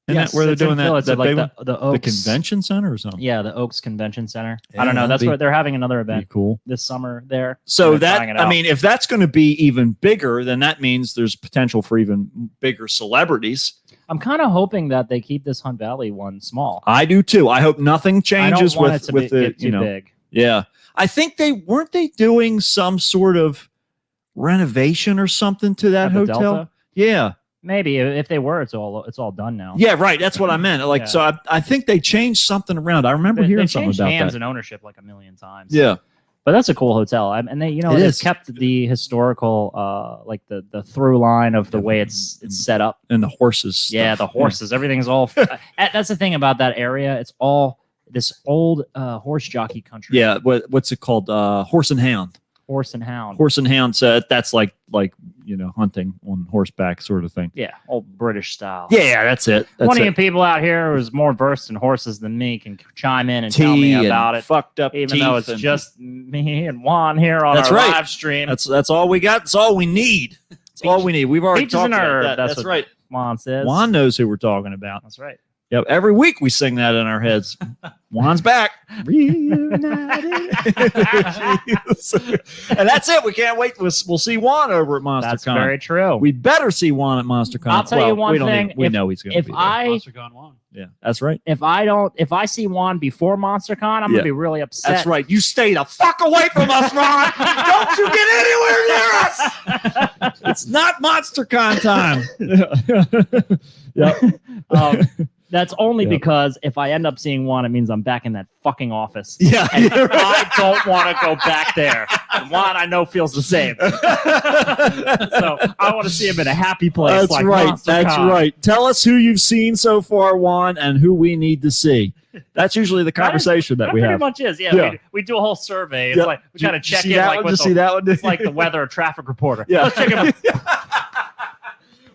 Isn't Yes, that where they're it's in doing Philly. that? It's That at, like big one? the The Oaks convention center or something? Yeah, the Oaks Convention Center. Yeah, I don't know. that'd That's be- where they're having another Be event cool. this summer there. So They're trying it out. if that's going to be even bigger, then that means there's potential for even bigger celebrities. I'm kind of hoping that they keep this Hunt Valley one small. I do too. I hope nothing I changes don't want it to with get the too big. Yeah, I think they weren't doing some sort of renovation or something to that At the hotel. Delta? Yeah, Maybe if they were, it's all done now. yeah, right. That's what I meant. Like, Yeah. so I think they changed something around. I remember They hearing something changed about hands that. and ownership like a million times. Yeah, but that's a cool hotel. And they, It they've is. kept the historical, like the through line of the way it's set up. and the horses. Yeah, stuff. the horses. Everything's all. That's the thing about that area. It's all this old horse jockey country. Yeah, what's it called? Horse and Hound. Horse and Hound. Horse and Hound. That's like hunting on horseback sort of thing. Yeah, old British style. Yeah, that's it. That's One of it. you people out here who's more versed in horses than me can chime in and tell me Tea about and it. fucked up Even though it's teeth and- just me and Juan here on That's our right. live stream. That's all we got. That's all we need. That's all we need. We've already Peaches talked and about herb, that. that's That's what- right. Juan says. Juan knows who we're talking about. That's right. Yep. Every week we sing that in our heads. Juan's back. Reunited. And that's it. We can't wait. We'll see Juan over at MonsterCon. That's very true. We better see Juan at MonsterCon. I'll tell you one we don't thing, even- we if- know he's going to if be there. MonsterCon won. Yeah, that's right. if I see Juan before MonsterCon, I'm Yeah. gonna be really upset. That's right. You stay the fuck away from us, Ron. Don't you get anywhere near us. It's not MonsterCon time. Yep. That's only Yep. because if I end up seeing Juan, it means I'm back in that fucking office. Yeah. And I don't want to go back there. And Juan, I know, feels the same. So I want to see him in a happy place. That's like right. MonsterCon. That's right. Tell us who you've seen so far, Juan, and who we need to see. That's usually the conversation that That we pretty have. much is. Yeah. Yeah. We do a whole survey. It's Yep. like we kind of Did you check see in that like one? with Did you see that one? it's like the weather or traffic reporter. Yeah. Let's check in.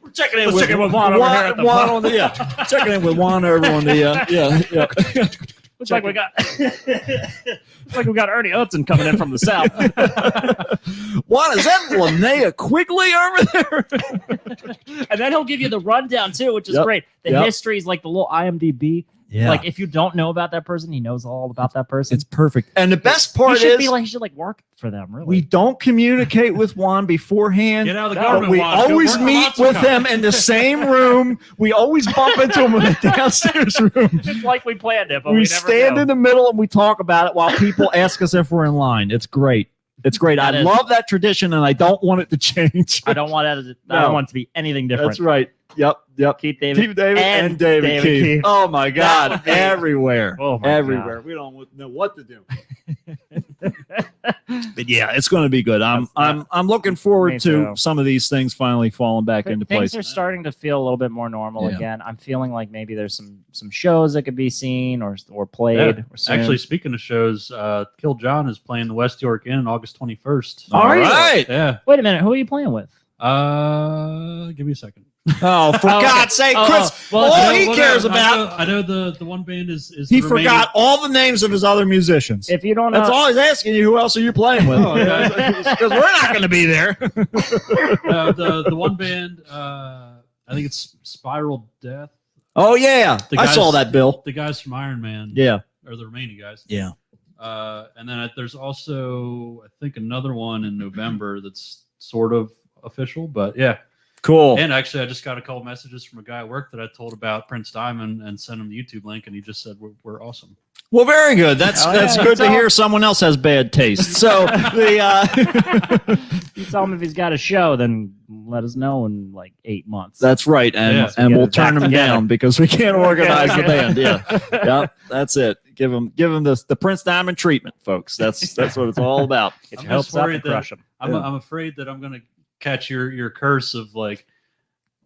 We're checking in Let's check in with Juan over here at the Juan bar. on the checking in with Juan over on the yeah. Looks like we got looks like we got Ernie Hudson coming in from the south. Juan, is that Linnea Quigley over there? And then he'll give you the rundown too, which is Yep. great. The Yep. history is like the little IMDb. Yeah. Like if you don't know about that person, he knows all about that person. It's perfect. And the best he part should is he should like work for them, really. we don't communicate with Juan beforehand. Get out of the No, government. But we Juan. Go always work for meet with MonsterCon. him in the same room. We always bump into him in the downstairs room. it's like we planned it, but we We never stand go. in the middle and we talk about it while people ask us if we're in line. It's great. It's great. That I is- love that tradition and I don't want it to change. I don't want it. I No. don't want it to be anything different. That's right. Yep. Keith David. Steve David and, and David, David Keith. Keith. Oh my That God. would be- Everywhere. Oh my Everywhere. We don't know what to do. But yeah, it's going to be good. I'm looking Me forward to too. some of these things finally falling back into Things place. are starting to feel a little bit more normal Yeah. again. I'm feeling like maybe there's some shows that could be seen or played. Yeah. Or soon. Actually, speaking of shows, Kill John is playing the West York Inn August 21st. Are you? right. Yeah. Wait a minute. Who are you playing with? Give me a second. Oh, for Oh, okay. God's sake, Oh, Chris! well, all no, he Well, cares no, about. I know the one band is He the remaining- forgot all the names of his other musicians. If you don't know, That's all he's asking you. Who else are you playing with? Oh, okay. Because we're not going to be there. The one band. I think it's Spiral Death. Oh yeah, The I guys- saw that, Bill. The guys from Iron Man. Yeah, Or the remaining guys. yeah. And then there's also I think another one in November that's sort of official, but yeah. Cool. And actually, I just got a couple messages from a guy at work that I told about Prince Diamond and sent him the YouTube link, and he just said we're awesome. Well, very good. That's Oh, that's yeah. good to So- hear. Someone else has bad taste. So the you tell him if he's got a show, then let us know in like 8 months. that's right, and Yeah. and Get we'll it turn back them together. down because we can't organize the Okay. band. Yeah, yep, that's it. Give them the Prince Diamond treatment, folks. That's what it's all about. Get I'm your hopes just up worried and that- crush him. I'm Yeah. I'm afraid that I'm gonna catch your curse of like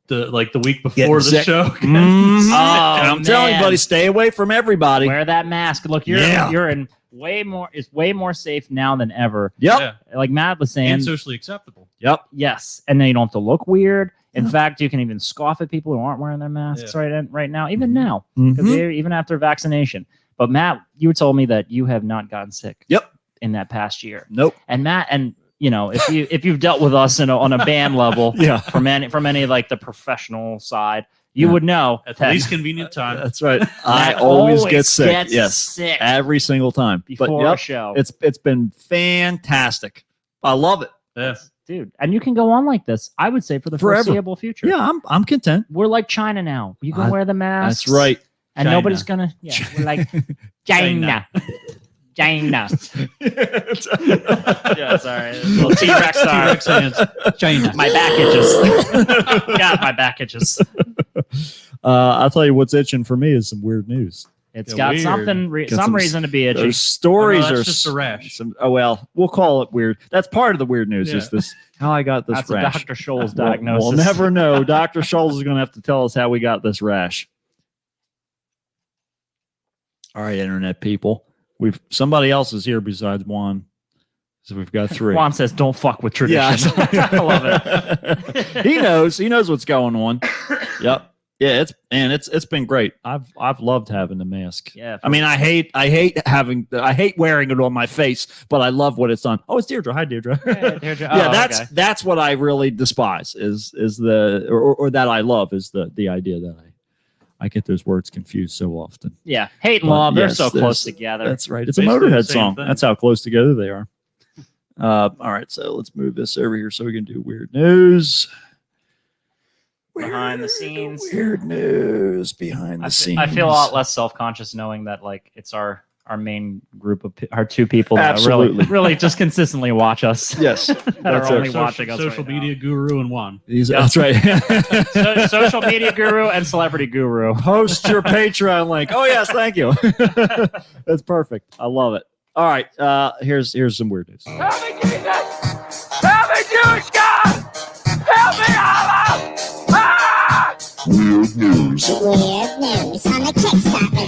the week Getting before the sick. show. Mhm. Oh, And I'm telling you, man. buddy, stay away from everybody. Wear that mask. Look, you're Yeah. you're in way more. It's way more safe now than ever. Yep, Yeah. Like Matt was saying, And socially acceptable. yep. yes, and then you don't have to look weird. In fact, you can even scoff at people who aren't wearing their masks right now, even now, because Mhm. even after vaccination. But Matt, you told me that you have not gotten sick. Yep. In that past year, Nope. and Matt, and you know, if you've dealt with us on a band level, Yeah, from any like the professional side, you Yeah. would know At the that least convenient time. that's right. I Matt always get sick. gets Yes, sick every single time. before but a yep, show. it's been fantastic. I love it. Yeah. Dude, and you can go on like this. I would say for the Forever. foreseeable future. Yeah, I'm content. We're like China now. You can I- wear the mask. That's right. And China. nobody's gonna. Yeah, we're like China. China. Yeah, sorry. Little T-Rex T-Rex hands. China. My back itches. God, my back itches. I'll tell you what's itching for me is some weird news. It's Yeah, got weird. something, Got some some reason to be itchy. Those stories Oh, no, are that's just a rash. Oh well, we'll call it weird. That's part of the weird news. Yeah. Is this how I got this That's a rash? Dr. Scholl's We'll- diagnosis. We'll never know. Dr. Scholes is going to have to tell us how we got this rash. All right, internet people. Somebody else is here besides Juan. So we've got 3. Juan says, "Don't fuck with tradition." Yeah. I love it. He knows what's going on. Yep. Yeah, it's been great. I've loved having the mask. Yeah. I mean, I hate wearing it on my face, but I love what it's done. Oh, it's Deirdre. Hi, Deirdre. That's what I really despise is the or that I love is the idea that I get those words confused so often. Yeah, hate and But love. They're yes, so close there's- together. That's right. It's a Basically the Motorhead same song. thing. That's how close together they are. All right, so let's move this over here so we can do weird news. Behind the scenes. Weird news behind the scenes. I feel a lot less self-conscious knowing that like it's our main group of our 2 people that Absolutely. really just consistently watch us. Yes, that that's are it. only watching us. Social right now. media guru and Juan. That's right. Social media guru and celebrity guru. Post your Patreon link. Oh yes, thank you. That's perfect. I love it. All right, here's some weird news. Help me, Jesus! Help me, Jewish God! Help me, Allah! Ah! Weird news. Weird news on the Kickstarter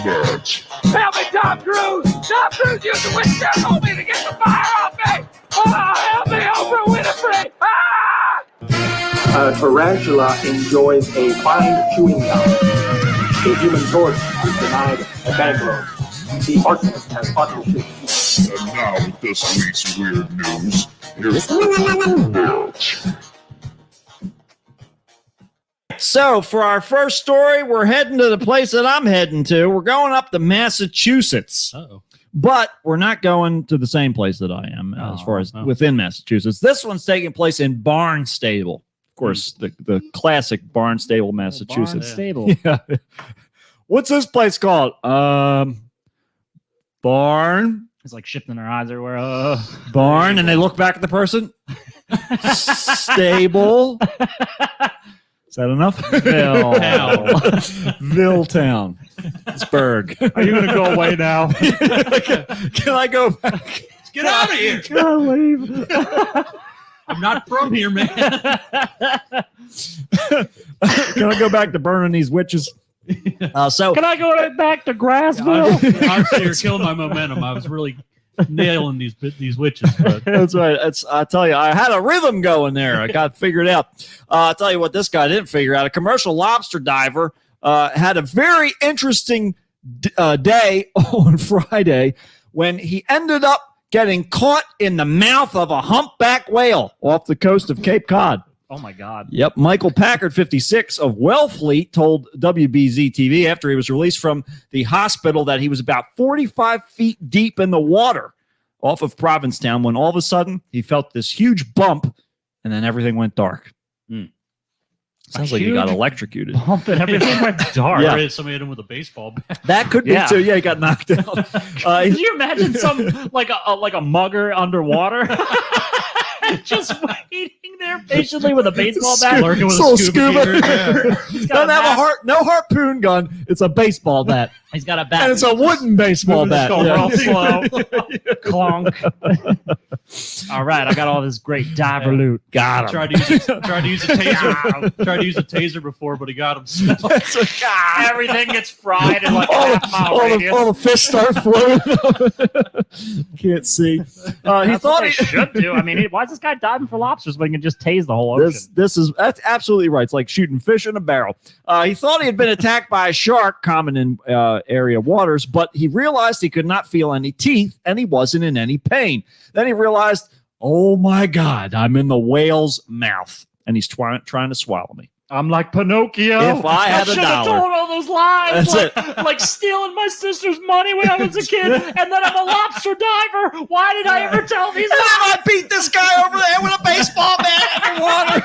net. Help me, Tom Cruise! Tom Cruise used the witch told me to get the fire off me! Oh, help me, Oprah Winfrey! Ah! A tarantula enjoys a fine chewing gum. A human torch is denied a bank loan. The arsonist has bottle shit. And now with this week's weird news, here's So for our first story, we're heading to the place that I'm heading to. We're going up to Massachusetts. Uh-oh. But we're not going to the same place that I am as far as within Massachusetts. This one's taking place in Barnstable. Of course, the classic Barnstable, Massachusetts. Stable. Yeah. What's this place called? Barn. It's like shifting their eyes everywhere. Barn. And they look back at the person. Stable. Is that enough? Villetown. Pittsburgh. Are you going to go away now? Can I go back? Get out of here! Can't leave. I'm not from here, man. Can I go back to burning these witches? So Can I go back to Grassville? Honestly, you're killing my momentum. I was really nailing these witches, but that's right. I tell you, I had a rhythm going there. I got figured out. I'll tell you what this guy didn't figure out. A commercial lobster diver had a very interesting day on Friday when he ended up getting caught in the mouth of a humpback whale off the coast of Cape Cod. Oh my God. Yep. Michael Packard, 56, of Wellfleet, told WBZ TV after he was released from the hospital that he was about 45 feet deep in the water off of Provincetown when all of a sudden he felt this huge bump and then everything went dark. Sounds like he got electrocuted. Bump and everything went dark. Yeah. or somebody hit him with a baseball bat. That could be Yeah. too. Yeah, he got knocked out. Could you imagine some like a mugger underwater, just waiting there patiently with a baseball bat? Lurking with a Little scuba gear. Yeah. He's got Doesn't have a bat. no harpoon gun. It's a baseball bat. He's got a bat. And it's a wooden baseball bat. Go Yeah. real slow. Clonk. All right, I got all this great diver loot. Got him. Tried to use a taser. Tried to use a taser before, but he got himself. Everything gets fried in like a all, half-mile radius. all the fish start floating. Can't see. He That's thought what they he. should do. I mean, why is this guy diving for lobsters when he can just tase the whole ocean? That's absolutely right. It's like shooting fish in a barrel. He thought he had been attacked by a shark, common in area waters, but he realized he could not feel any teeth and he wasn't in any pain. Then he realized, oh my God, I'm in the whale's mouth and he's trying to swallow me. I'm like Pinocchio. If I had a should have dollar. told all those lies. That's like stealing my sister's money when I was a kid, and then I'm a lobster diver. Why did I ever tell these lies? I beat this guy over the head with a baseball bat in the water.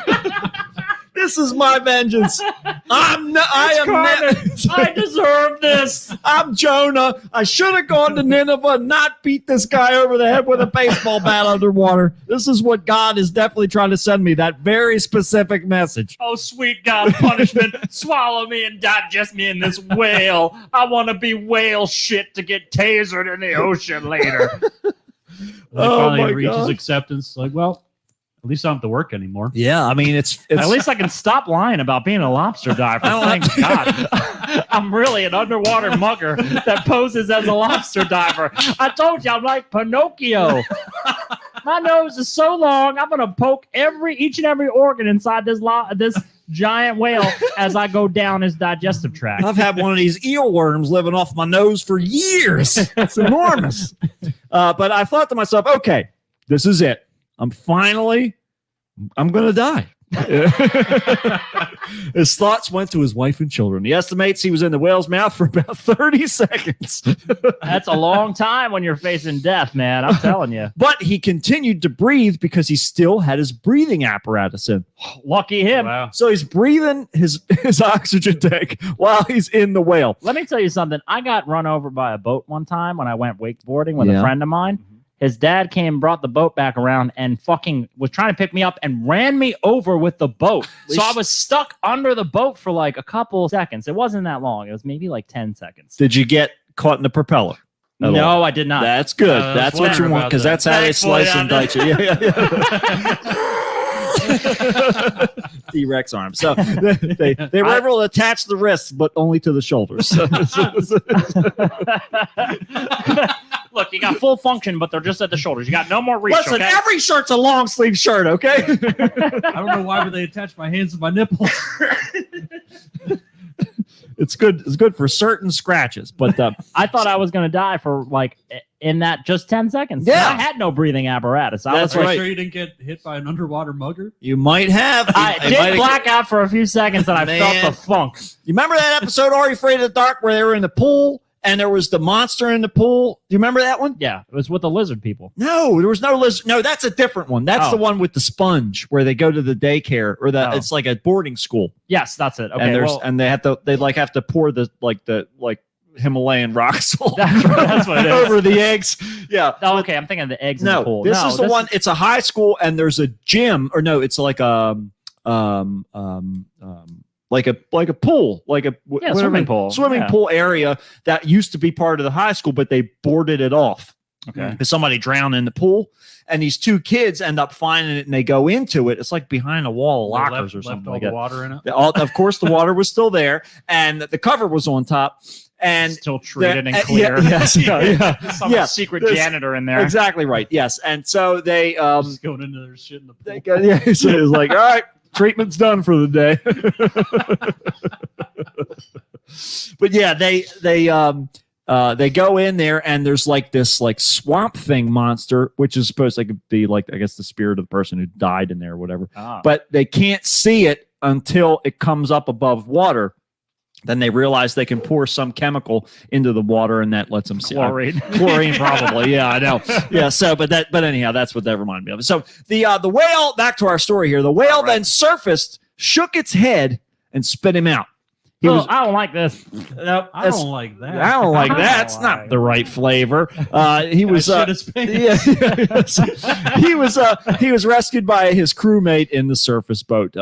This is my vengeance. I deserve this. I'm Jonah. I should have gone to Nineveh, not beat this guy over the head with a baseball bat underwater. This is what God is definitely trying to send me, that very specific message. Oh, sweet God, punishment. Swallow me and digest me in this whale. I want to be whale shit to get tasered in the ocean later. When he finally reaches acceptance. Like, well, At least I don't have to work anymore. Yeah, I mean, it's At least I can stop lying about being a lobster diver. Thank God. I'm really an underwater mugger that poses as a lobster diver. I told you I'm like Pinocchio. My nose is so long, I'm gonna poke each and every organ inside this giant whale as I go down his digestive tract. I've had one of these eelworms living off my nose for years. It's enormous. But I thought to myself, okay, this is it. I'm going to die. His thoughts went to his wife and children. He estimates he was in the whale's mouth for about 30 seconds. That's a long time when you're facing death, man. I'm telling you. But he continued to breathe because he still had his breathing apparatus in. Lucky him. Wow. So he's breathing his oxygen tank while he's in the whale. Let me tell you something. I got run over by a boat one time when I went wakeboarding with a friend of mine. His dad came, brought the boat back around, and fucking was trying to pick me up and ran me over with the boat. So I was stuck under the boat for like a couple of seconds. It wasn't that long. It was maybe like 10 seconds. Did you get caught in the propeller? No, I did not. That's good. I was That's what you wondering want about because that. that's how they Thanks, slice boy, and dice you. T-Rex arm. So they were able to attach the wrists, but only to the shoulders. Look, you got full function, but they're just at the shoulders. You got no more reach. Listen, okay? every shirt's a long sleeve shirt, okay? I don't know why would they attach my hands to my nipples. It's good. It's good for certain scratches, but I thought I was going to die for like in that just 10 seconds. Yeah. I had no breathing apparatus. I That's was Are like, you sure you didn't get hit by an underwater mugger? you might have. I did black out for a few seconds and I Man. felt the funk. You remember that episode, Are You Afraid of the Dark, where they were in the pool and there was the monster in the pool? Do you remember that one? Yeah, it was with the lizard people. No, there was no lizard. No, that's a different one. That's Oh. the one with the sponge where they go to the daycare or Oh. it's like a boarding school. Yes, that's it. Okay, And there's well, and they have to pour the Himalayan rock salt That's what it is. over the eggs. Yeah. oh, okay, I'm thinking of the eggs in the No, pool. this No, is the one. It's a high school and there's a gym or no, it's like a like a pool, like a Yeah, swimming pool. swimming Yeah. pool area that used to be part of the high school, but they boarded it off. Okay. Because somebody drowned in the pool, and these two kids end up finding it, and they go into it. It's like behind a wall of lockers or left something all like the that. water in it. Of course, the water was still there, and the cover was on top. And Still treated and yeah, clear. yes, yeah. Some Yeah, secret this- janitor in there. Exactly right. Yes, and so they Just going into their shit in the pool. they go, yeah, so it was like, all right, treatment's done for the day. But yeah, they go in there and there's like this like swamp thing monster, which is supposed to be like I guess the spirit of the person who died in there or whatever. Ah. But they can't see it until it comes up above water. Then they realize they can pour some chemical into the water and that lets them see Chlorine. Chlorine, probably. Yeah, I know. Yeah. So, but anyhow, that's what that reminded me of. So the whale. Back to our story here. The whale then surfaced, shook its head, and spit him out. He was. I don't like this. Nope, I don't like that. I don't like I that. don't It's not like the right flavor. He was. I shit his pants. He was rescued by his crewmate in the surface boat.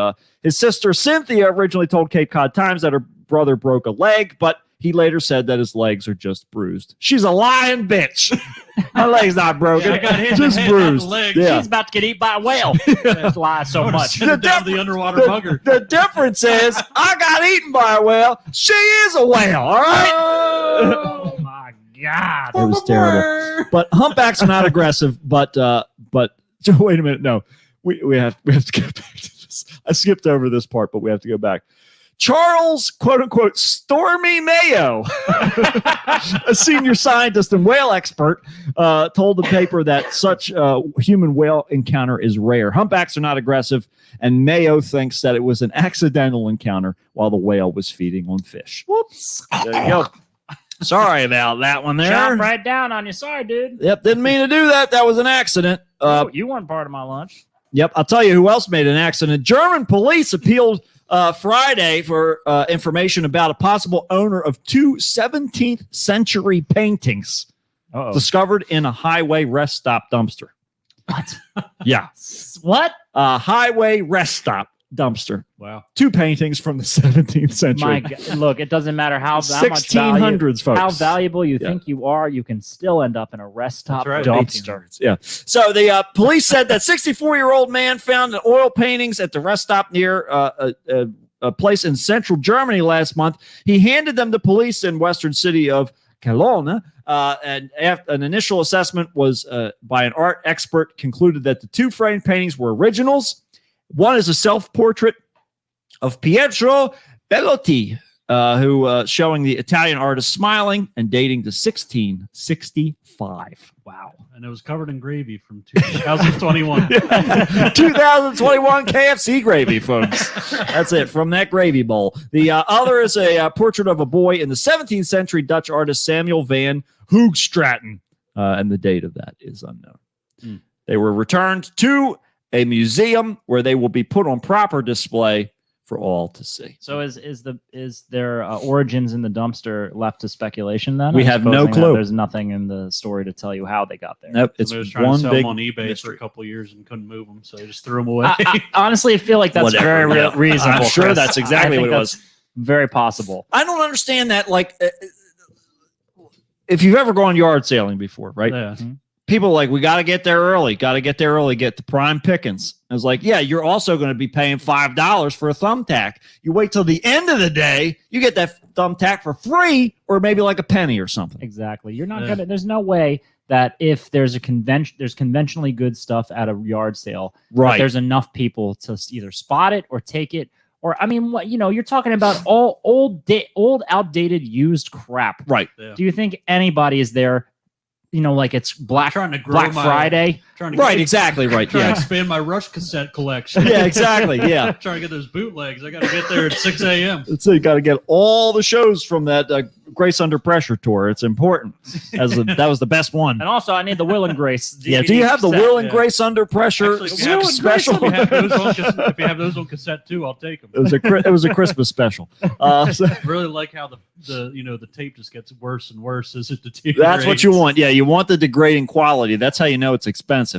His sister Cynthia originally told Cape Cod Times that her brother broke a leg, but he later said that his legs are just bruised. She's a lying bitch. My leg's not broken. Yeah, I got hit in just the head, not the bruised. leg. Yeah. She's about to get eaten by a whale. That's why so much. Should have down the underwater mugger. The difference is I got eaten by a whale. She is a whale. All right. Oh my God. It was terrible. But humpbacks are not aggressive. But wait a minute. No, we have to get back to this. I skipped over this part, but we have to go back. Charles, quote unquote, Stormy Mayo, a senior scientist and whale expert, told the paper that such human whale encounter is rare. Humpbacks are not aggressive, and Mayo thinks that it was an accidental encounter while the whale was feeding on fish. Whoops. There you go. Sorry about that one there. Chop right down on you. Sorry, dude. Yep, didn't mean to do that. That was an accident. You weren't part of my lunch. Yep, I'll tell you who else made an accident. German police appealed Friday for information about a possible owner of two 17th century paintings discovered in a highway rest stop dumpster. What? Yeah. What? Highway rest stop. dumpster. Wow. 2 paintings from the 17th century. My God. Look, it doesn't matter how much 1600s, folks. how valuable you Yeah. think you are, you can still end up in a rest stop That's right. dumpster. Yeah. So the police said that 64-year-old man found the oil paintings at the rest stop near a place in central Germany last month. He handed them to police in western city of Cologne. And after an initial assessment was by an art expert concluded that the 2 framed paintings were originals. One is a self-portrait of Pietro Bellotti, who showing the Italian artist smiling and dating to 1665. Wow. And it was covered in gravy from 2021. 2021 KFC gravy, folks. That's it from that gravy bowl. The other is a portrait of a boy in the 17th century Dutch artist Samuel van Hoogstraten, and the date of that is unknown. They were returned to a museum where they will be put on proper display for all to see. So is their origins in the dumpster left to speculation then? We I'm have no supposing that clue. There's nothing in the story to tell you how they got there. Nope, it's Somebody was trying to one sell big them on eBay mystery. for a couple of years and couldn't move them, so they just threw them away. I honestly feel like that's Whatever, very yeah. reasonable. I'm sure Chris. that's exactly I think what it that's was. Very possible. I don't understand that. Like, if you've ever gone yard sailing before, right? Yeah. People are like, we got to get there early. Got to get there early. Get the prime pickings. I was like, yeah, you're also going to be paying $5 for a thumbtack. You wait till the end of the day, you get that thumbtack for free, or maybe like a penny or something. Exactly. You're not Yeah. gonna. There's no way that if there's a convention, there's conventionally good stuff at a yard sale. that Right. there's enough people to either spot it or take it. Or I mean, what you're talking about all old, outdated, used crap. Right. Yeah. Do you think anybody is there? Like it's Black Trying to grow Black my- Friday. Trying to Right. get- Exactly. Right. Trying to Yeah. expand my Rush cassette collection. Yeah. Exactly. Yeah. Trying to get those bootlegs. I got to get there at 6 a.m. So you got to get all the shows from that Grace Under Pressure tour. It's important. That was the best one. And also, I need the Will and Grace. Yeah. Do you have the Will and Yeah. Grace Under Pressure Actually, if you have- special? If you have those on cassette, if you have those on cassette too, I'll take them. It was a Christmas special. So I really like how the tape just gets worse and worse as it deteriorates. that's what you want. Yeah, you want the degrading quality. That's how you know it's expensive.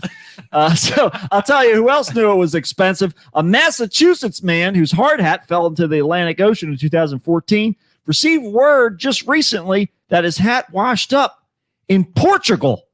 So I'll tell you who else knew it was expensive. A Massachusetts man whose hard hat fell into the Atlantic Ocean in 2014 received word just recently that his hat washed up in Portugal.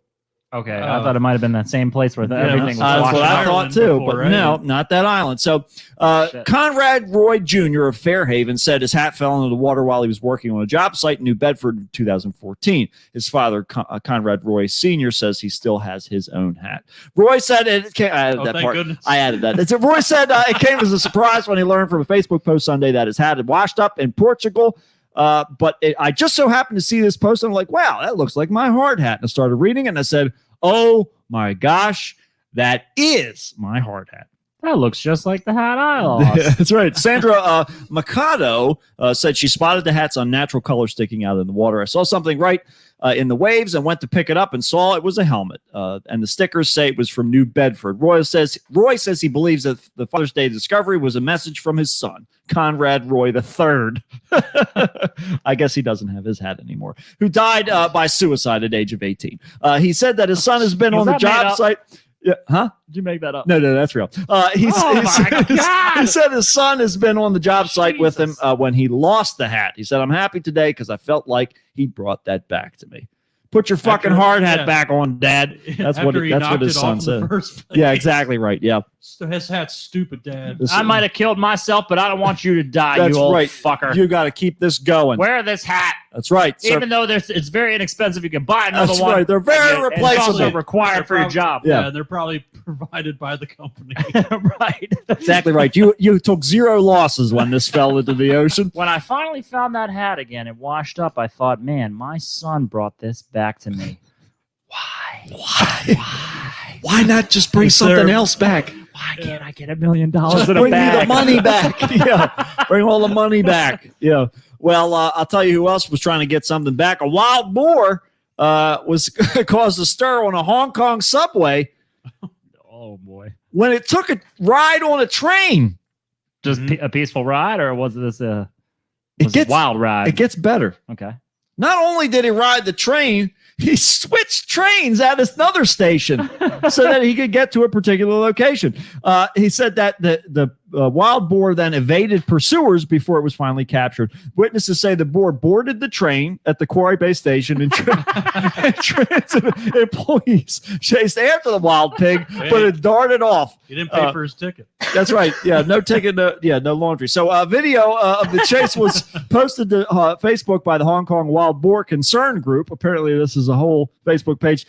Okay, I thought it might have been that same place where everything was That's washed what I out. thought Ireland too, before, but right? no, not that island. So Shit. Conrad Roy Jr. of Fairhaven said his hat fell into the water while he was working on a job site in New Bedford in 2014. His father, Conrad Roy Sr., says he still has his own hat. Roy said it came, I added Oh, that thank part. goodness. I added that. Roy said it came as a surprise when he learned from a Facebook post Sunday that his hat had washed up in Portugal. But I just so happened to see this post and I'm like, wow, that looks like my hard hat. And I started reading it and I said, oh my gosh, that is my hard hat. That looks just like the hat I lost. That's right. Sandra Mikado said she spotted the hat's unnatural color sticking out in the water. I saw something right in the waves and went to pick it up and saw it was a helmet. And the stickers say it was from New Bedford. Roy says he believes that the Father's Day discovery was a message from his son, Conrad Roy III. I guess he doesn't have his hat anymore, who died by suicide at age of 18. He said that his son has been Was on the that made job up? site. Yeah, huh? Did you make that up? No, that's real. Oh my God. He said his son has been on the job site with him when he lost the hat. He said, I'm happy today because I felt like he brought that back to me. Put your fucking hard hat back on, Dad. That's what his son said. Yeah, exactly right. Yeah. His hat's stupid, Dad. This- I might have killed myself, but I don't want you to die, That's you old right. fucker. You got to keep this going. Wear this hat. That's right. So- Even though it's very inexpensive, you can buy another That's one. right. They're very And it's replaceable. also required for your job. Yeah. They're probably provided by the company. Right. Exactly right. You took zero losses when this fell into the ocean. When I finally found that hat again, it washed up. I thought, man, my son brought this back to me. Why not just bring Is there- something else back? Why can't I get $1 million in a Bring me the bag? money back. Yeah, bring all the money back. Yeah. Well, I'll tell you who else was trying to get something back. A wild boar was caused a stir on a Hong Kong subway Oh boy! when it took a ride on a train. Just a peaceful ride, or was this a It wild ride? It gets better. Okay. Not only did he ride the train, he switched trains at another station so that he could get to a particular location. He said that the wild boar then evaded pursuers before it was finally captured. Witnesses say the boar boarded the train at the Quarry Bay station and transit employees chased after the wild pig, but it darted off. He didn't pay for his ticket. That's right. Yeah, no ticket. No laundry. So a video of the chase was posted to Facebook by the Hong Kong Wild Boar Concern Group. Apparently, this is a whole Facebook page.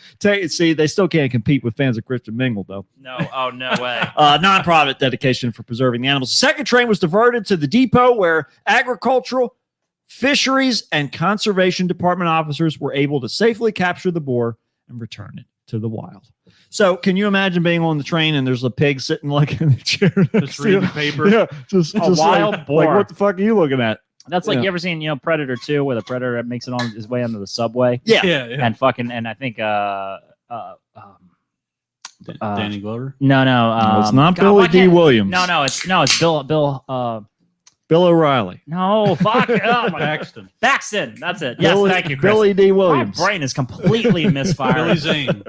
See, they still can't compete with fans of Christian Mingle, though. No, oh no way. Non-profit dedication for preserving the animals. The second train was diverted to the depot where agricultural, fisheries, and conservation department officers were able to safely capture the boar and return it to the wild. So can you imagine being on the train and there's a pig sitting like in the chair? Just reading the paper. Yeah, just wild like, boar. Like, what the fuck are you looking at? That's like Yeah. you ever seen Predator 2 where the predator makes it on his way onto the subway Yeah. Yeah. and I think Danny Glover. no It's not God, Billy why D. can't- Williams. no it's Bill Bill O'Reilly. no fuck oh, my Paxton. Baxton, that's it. Yes, Billy, thank you, Chris. Billy D. My Williams. brain is completely misfired. Billy Zane.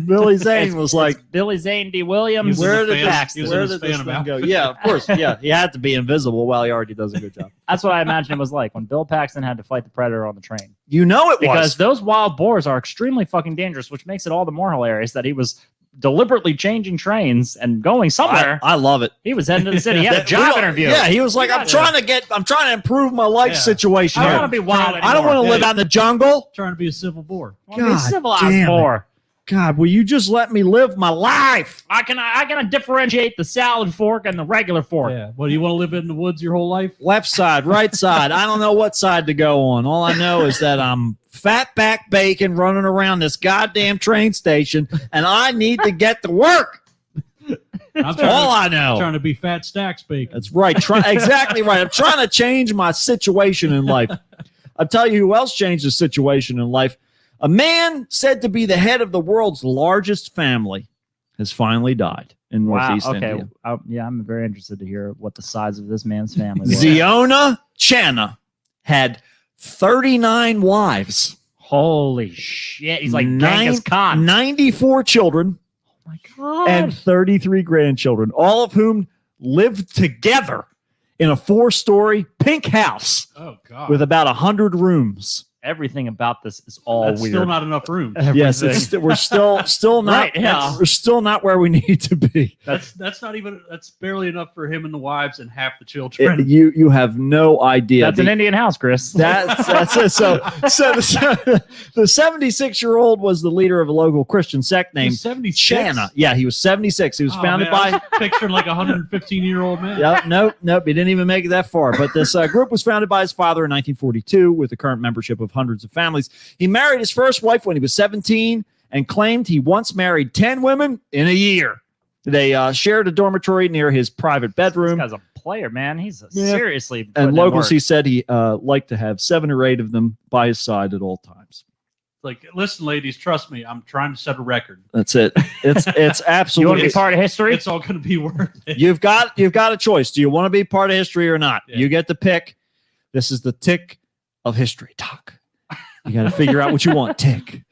Billy Zane was like, Billy Zane D. Williams. He was where a did fan- this, Baxton. he was where in did his this Phantom thing go? outfit. Yeah, of course. Yeah, he had to be invisible while he already does a good job. That's what I imagine it was like when Bill Paxton had to fight the predator on the train. You know it Because was. those wild boars are extremely fucking dangerous, which makes it all the more hilarious that he was deliberately changing trains and going somewhere. I love it. He was heading to the city. He had a That- job we don't- interview. Yeah, he was like, You I'm gotta- trying to improve my life Yeah. situation I don't here. want to be wild anymore. I don't want to live Yeah. out in the jungle. Trying to be a civil boar. I wanna be a God civilized damn it. boar. God, will you just let me live my life? I can differentiate the salad fork and the regular fork. Yeah. What do you want to live in the woods your whole life? Left side, right side. I don't know what side to go on. All I know is that I'm fat back bacon running around this goddamn train station, and I need to get to work. I'm All I know. trying to be fat stacks bacon. That's right. Exactly right. I'm trying to change my situation in life. I'll tell you who else changed his situation in life. A man said to be the head of the world's largest family has finally died in Wow. Northeast Okay. India. Yeah, I'm very interested to hear what the size of this man's family was. Ziona Channa had 39 wives, Holy shit! He's like Genghis Khan. 94 children, Oh my god! and 33 grandchildren, all of whom lived together in a 4-story pink house Oh God. with about 100 rooms. everything about this is all That's weird. still not enough room. Yes, we're still not. Right, yeah. We're still not where we need to be. That's not even. That's barely enough for him and the wives and half the children. You have no idea. That's an Indian house, Chris. That's it. So the 76-year-old was the leader of a local Christian sect named 76. Channa. Yeah, he was 76. He was founded by. picturing like a 115-year-old man. Yep, nope. He didn't even make it that far. But this group was founded by his father in 1942 with the current membership of hundreds of families. He married his first wife when he was 17 and claimed he once married 10 women in a year. They shared a dormitory near his private This bedroom. guy's a player, man. He's Yeah. seriously. putting And in locals, work. he said he liked to have 7 or 8 of them by his side at all times. Like, listen, ladies, trust me. I'm trying to set a record. That's it. It's You want absolutely. to be part of history? It's all going to be worth it. You've got a choice. Do you want to be part of history or not? Yeah. You get to pick. This is the tick of history. Talk. You got to figure out what you want. Tick,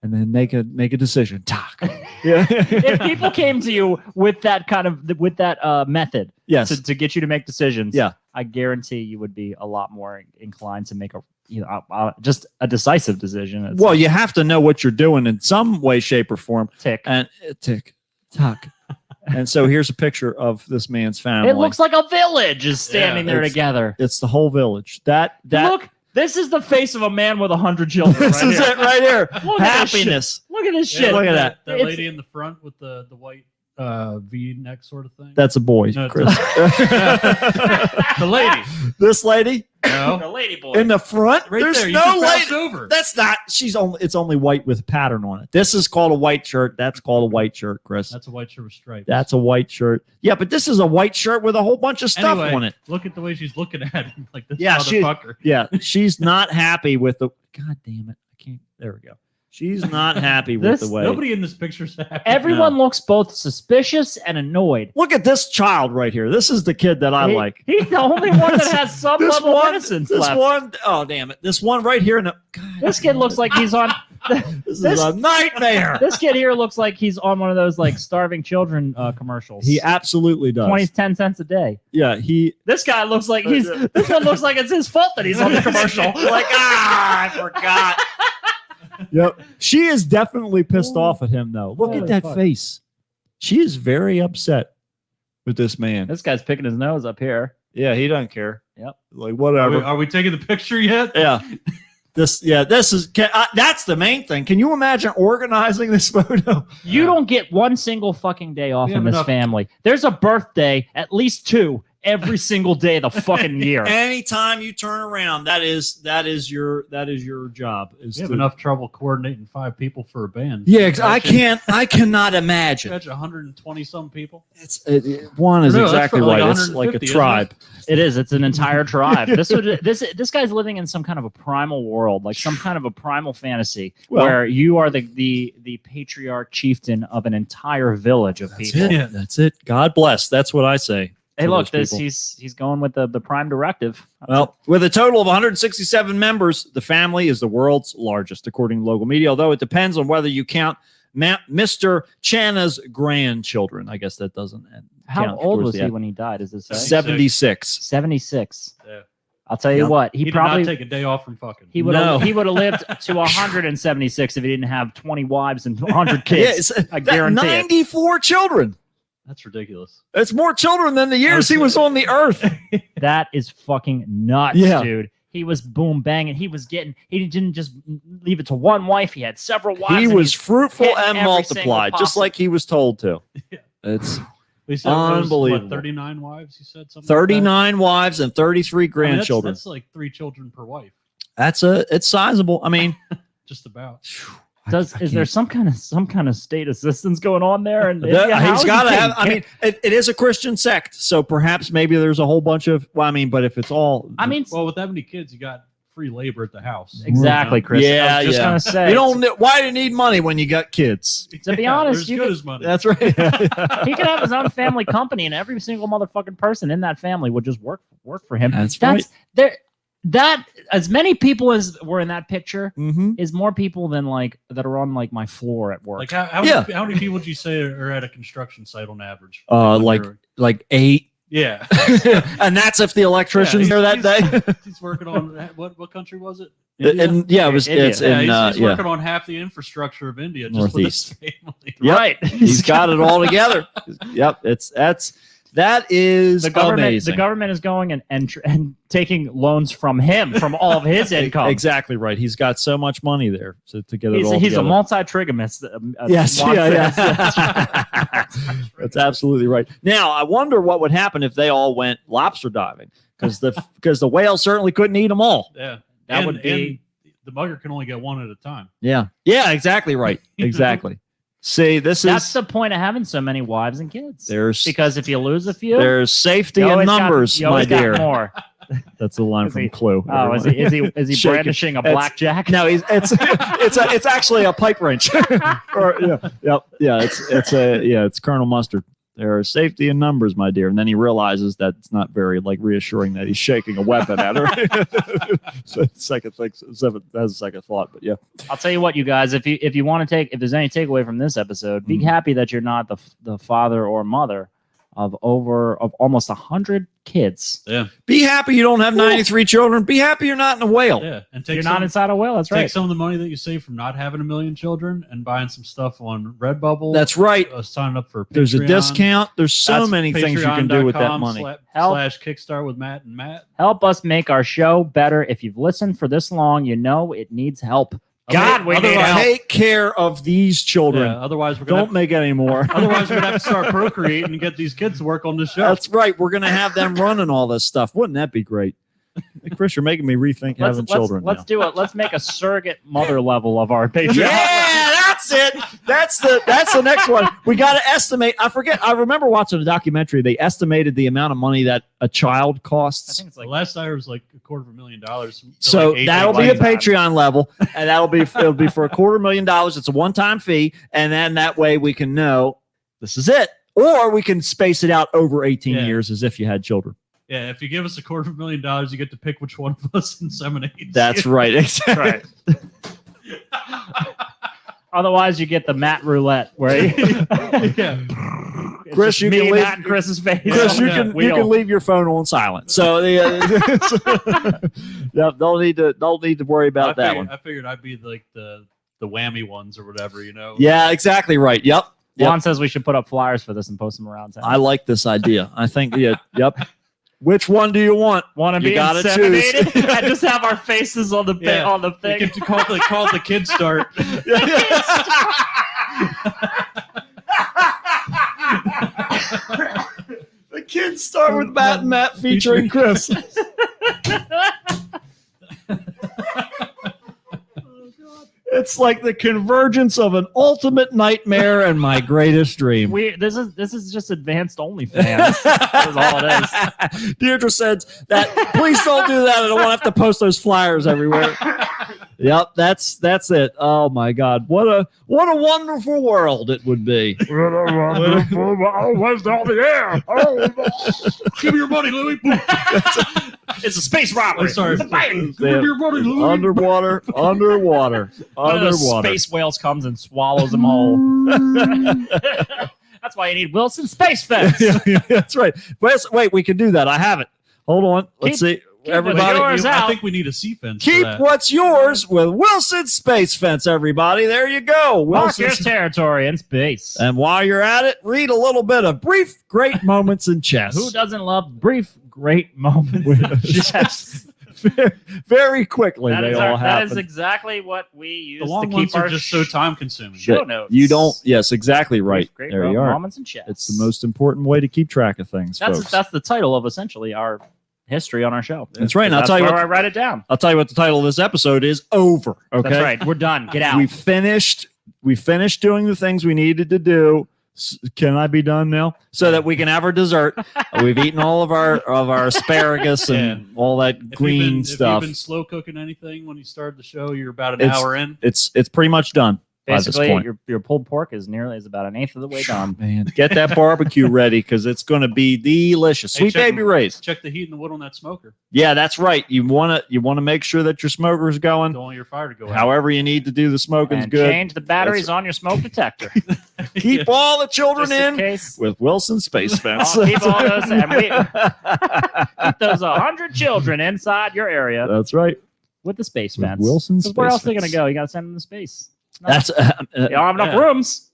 and then make a decision. Talk. Yeah. if people came to you with that kind of method Yes. to get you to make decisions, Yeah. I guarantee you would be a lot more inclined to make just a decisive decision. It's Well, you have to know what you're doing in some way, shape, or form. tick. And tick, tock. And so here's a picture of this man's family. It looks like a village is standing Yeah, there it's- together. It's the whole village. That Look, this is the face of a man with 100 children. this right is here. it right here. Look at this shit. Happiness. Look at this Yeah, shit. look at that. That It's- lady in the front with the white V-neck sort of thing. That's a boy, No, Chris. the lady. This lady No, The lady boy. in the front. right There's there. You no just lady. bounced over. That's not. It's only white with a pattern on it. This is called a white shirt. That's called a white shirt, Chris. That's a white shirt with stripes. That's a white shirt. Yeah, but this is a white shirt with a whole bunch of stuff anyway, on it. Look at the way she's looking at him, like this Yeah, she- motherfucker. Yeah, she's not happy with the. God damn it! I can't. There we go. She's not happy with This- the way. Nobody in this picture's happy. Everyone looks both suspicious and annoyed. Look at this child right here. This is the kid that I like. He's the only one that has some This level one. of innocence This left. one. Oh damn it! This one right here. In the, God, This kid looks like he's on. This is a nightmare. This kid here looks like he's on one of those like starving children commercials. He absolutely does. 10 cents a day. Yeah, This guy looks like this one looks like it's his fault that he's on the commercial. like, I forgot. Yep. She is definitely pissed off at him, though. Look at Holy that fuck. face. She is very upset with this man. This guy's picking his nose up here. Yeah, he doesn't care. Yep. Like, whatever. Are we taking the picture yet? Yeah. This is that's the main thing. Can you imagine organizing this photo? You don't get one single fucking day off We in have this enough- family. There's a birthday, at least 2, every single day of the fucking year. Anytime you turn around, that is your job. Is We have to- enough trouble coordinating 5 people for a band. Yeah, I cannot imagine. Imagine 120 some people. One is No, that's exactly probably right. like It's like a 150, isn't it? tribe. It is. It's an entire tribe. This guy's living in some kind of a primal world, like some kind of a primal fantasy, Well- where you are the patriarch chieftain of an entire village of people. It. Yeah. That's it. God bless. That's what I say. Hey, to look, those this people. he's going with the prime directive. Well, with a total of 167 members, the family is the world's largest, according to local media, although it depends on whether you count Mr. Channa's grandchildren. I guess that doesn't How count old towards was the he end. when he died? Is it say? 76. 76. Yeah. I'll tell you Yeah. what, He he did probably not take a day off from fucking. he would No. he would have lived to 176 if he didn't have 20 wives and 100 Yeah, kids. it's, I guarantee it. 94 children. That's ridiculous. It's more children than the years he was on the earth. That is fucking nuts, Yeah. dude. He was boom banging. He didn't just leave it to one wife. He had several wives. He and was he's fruitful hitting and every multiplied, single just like he was told to. Yeah. It's We said it was, Unbelievable. 39 wives. You said something. like that? 39 wives and 33 I mean, grandchildren. that's like 3 children per wife. It's sizable. I mean, Just about. Is there some kind of state assistance going on there? And he's got to have. I mean, it is a Christian sect, so perhaps maybe there's a whole bunch of. Well, I mean, but if it's all, I mean, Well, with that many kids, you got free labor at the house. exactly, Chris. Yeah, I was just yeah. gonna say. you don't. Why do you need money when you got kids? To be honest, there's you good could- as money. That's right. he could have his own family company, and every single motherfucking person in that family would just work for him. That's right. There. That as many people as were in that picture Mm-hmm. is more people than like that are on like my floor at work. Like how many people would you say are at a construction site on average? When Like you're- 8, yeah. and that's if the electrician's there that day. He's working on what country was it? And yeah, it was. India. It's Yeah, in. he's working on half the infrastructure of India just Northeast. with his family. Yep. Right. He's got it all together. Yep. That is The government, amazing. the government is going and taking loans from him from all of his income. Exactly right. He's got so much money there to get it all He's a together. multi-trigamist. Yes, wants yeah. this. That's absolutely right. Now, I wonder what would happen if they all went lobster diving, because the whale certainly couldn't eat them all. Yeah. That would be- and the mugger can only get one at a time. Yeah, exactly right. Exactly. See, That's the point of having so many wives and kids. there's Because if you lose a few, there's safety you in always got- numbers, you my always got dear. more. That's the line Is from he- Clue. Oh, is everyone. he Shaking. brandishing a It's- blackjack? No, it's actually a pipe wrench. It's Colonel Mustard. There are safety in numbers, my dear. And then he realizes that it's not very reassuring that he's shaking a weapon at her. So that's a second thought, but yeah. I'll tell you what, you guys. If you want to if there's any takeaway from this episode, be Mhm. happy that you're not the father or mother of almost 100 kids. Yeah. Be happy you don't have 93 children. Be happy you're not in a whale. Yeah. And take You're some, not inside a whale. That's take right. some of the money that you save from not having 1 million children and buying some stuff on Redbubble. That's right. Signing up for Patreon. There's a discount. There's so That's many things you can do with that money. // Kickstart with Matt and Matt. Help us make our show better. If you've listened for this long, you know it needs help. God, we need Otherwise- help. Take care of these children. Yeah, otherwise we're gonna Don't make any more. otherwise we're gonna have to start procreating and get these kids to work on the show. That's right. We're going to have them running all this stuff. Wouldn't that be great? Hey, Chris, you're making me rethink having children. Let's now. do it. Let's make a surrogate mother level of our Patreon. Yeah, that's it. That's the next one. We got to estimate. I remember watching a documentary. They estimated the amount of money that a child I costs. think it's The like last I was like $250,000. So like that'll be a like that. Patreon level, and it'll be for $250,000. It's a one-time fee, and then that way we can know this is it, or we can space it out over 18 Yeah. years as if you had children. Yeah, if you give us $250,000, you get to pick which one of us inseminates. That's right. Exactly. right. Otherwise, you get the Matt roulette where Yeah. it's Chris, just you me, can leave- Matt, and Chris's face. Chris, on you the can wheel. leave your phone on silent. So yeah, don't need to worry about that one. I figured I'd be like the whammy ones or whatever, you know. Yeah, exactly right. Yep. Juan says we should put up flyers for this and post them around town. I like this idea. I think yep. Which one do you want? Want to You be gotta inseminated choose. and just have our faces on the Yeah. on the We thing. could call it the Kid Start. The kids start with Matt and Matt featuring Chris. It's like the convergence of an ultimate nightmare and my greatest dream. This is just advanced OnlyFans. That's all it is. Deirdre said that. Please don't do that. I don't want to have to post those flyers everywhere. Yep, that's it. Oh my God, what a wonderful world it would be. Where's all the air? Give me your money, Louis. It's a space robbery. I'm sorry. Bang! Give me your money, Louis. Underwater. One of those space whales comes and swallows them whole. That's why you need Wilson Space Fence. That's right. Wait, we can do that. I have it. Hold on. Let's see. Everybody, yours I out. think we need a sea fence. for keep that. what's yours with Wilson Space Fence, everybody. There you go. Mark your Wilson's. territory in space. And while you're at it, read a little bit of Brief Great Moments in Chess. Who doesn't love brief, great moments? Yes. Very quickly, That they is, all that is happen. exactly what we use The long to ones keep are our just so time consuming. show notes. You don't. Yes, exactly right. Great There you are. moments in chess. It's the most important way to keep track of things, folks. That's the title of essentially our history on our show. That's right. And I'll That's tell you where what. I write it down. I'll tell you what the title of this episode is. Over. Okay. That's right. We're done. Get out. We finished doing the things we needed to do. Can I be done now? So that we can have our dessert. We've eaten all of our asparagus and all that green If stuff. you've been slow cooking anything when you started the show, you're about an It's- hour in. It's pretty much done by this Basically, point. your pulled pork is about an eighth of the way done. Man, get that barbecue ready because it's going to be delicious. Hey, Sweet check- baby Ray's. Check the heat and the wood on that smoker. Yeah, that's right. You want to make sure that your smoker's going. Don't want your fire to go out. However you need to do the smoking's And good. change the batteries on your smoke detector. Keep all the children Just in in case. with Wilson Space Fence. Keep all those, and keep those 100 children inside your area That's right. with the space With fence. Wilson 'Cause where Space else are they Fence. going to go? You got to send them to space. No. That's You don't have enough Yeah. rooms.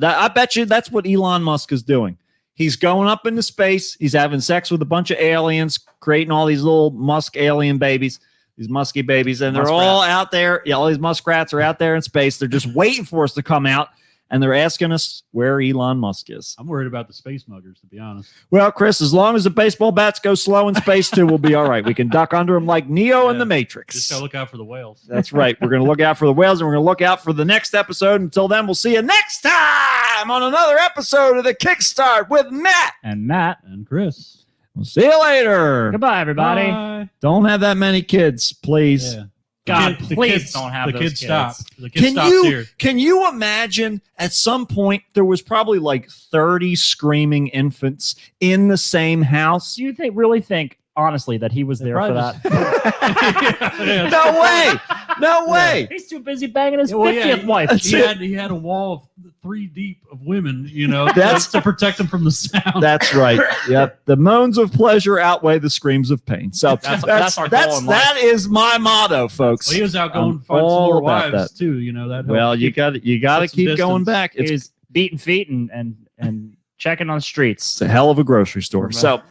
I bet you that's what Elon Musk is doing. He's going up into space. He's having sex with a bunch of aliens, creating all these little Musk alien babies, these musky babies, and they're all out there. Yeah, all these muskrats are out there in space. They're just waiting for us to come out, and they're asking us where Elon Musk is. I'm worried about the space muggers, to be honest. Well, Chris, as long as the baseball bats go slow in space too, we'll be all right. We can duck under them like Neo in Yeah. the Matrix. Just gotta look out for the whales. That's right. We're going to look out for the whales and we're going to look out for the next episode. Until then, we'll see you next time on another episode of the Kickstart with Matt. And Matt, And Chris. We'll see you later. goodbye, everybody. Bye. Don't have that many kids, please. Yeah. God, The please kids- don't have the those kids. Stop. The kids Can stopped you here. can you imagine at some point there was probably like 30 screaming infants in the same house? Do you really think, honestly, that he was there for probably that? Yeah. No way. No way. He's too busy banging his Yeah, well, yeah, 50th wife. That's it. He had a wall of 3 deep of women, That's- to protect him from the sound. That's right. Yep. The moans of pleasure outweigh the screams of pain. So That's our goal in life. that is my motto, folks. Well, he was out going I'm to find some all more about wives that. too. That helped Well, you keep- got to put some keep going distance. back. It's He's beating feet and checking on the streets. It's a hell of a grocery store. So,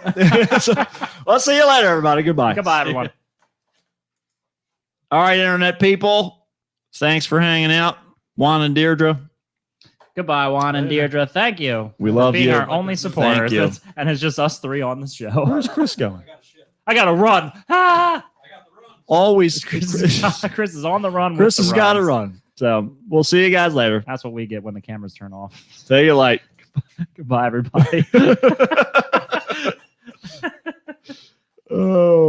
I'll see you later, everybody. Goodbye. Goodbye, everyone. All right, internet people. Thanks for hanging out. Juan and Deirdre, Goodbye, Juan and Deirdre. Thank you. we for love being you. our only supporters. you. And it's just us three on the show. Where's Chris going? I got to run. Ah! Always. Chris Chris is on the run. with has the got to runs. run. So, we'll see you guys later. That's what we get when the cameras turn off. See you later. Goodbye, everybody. Oh.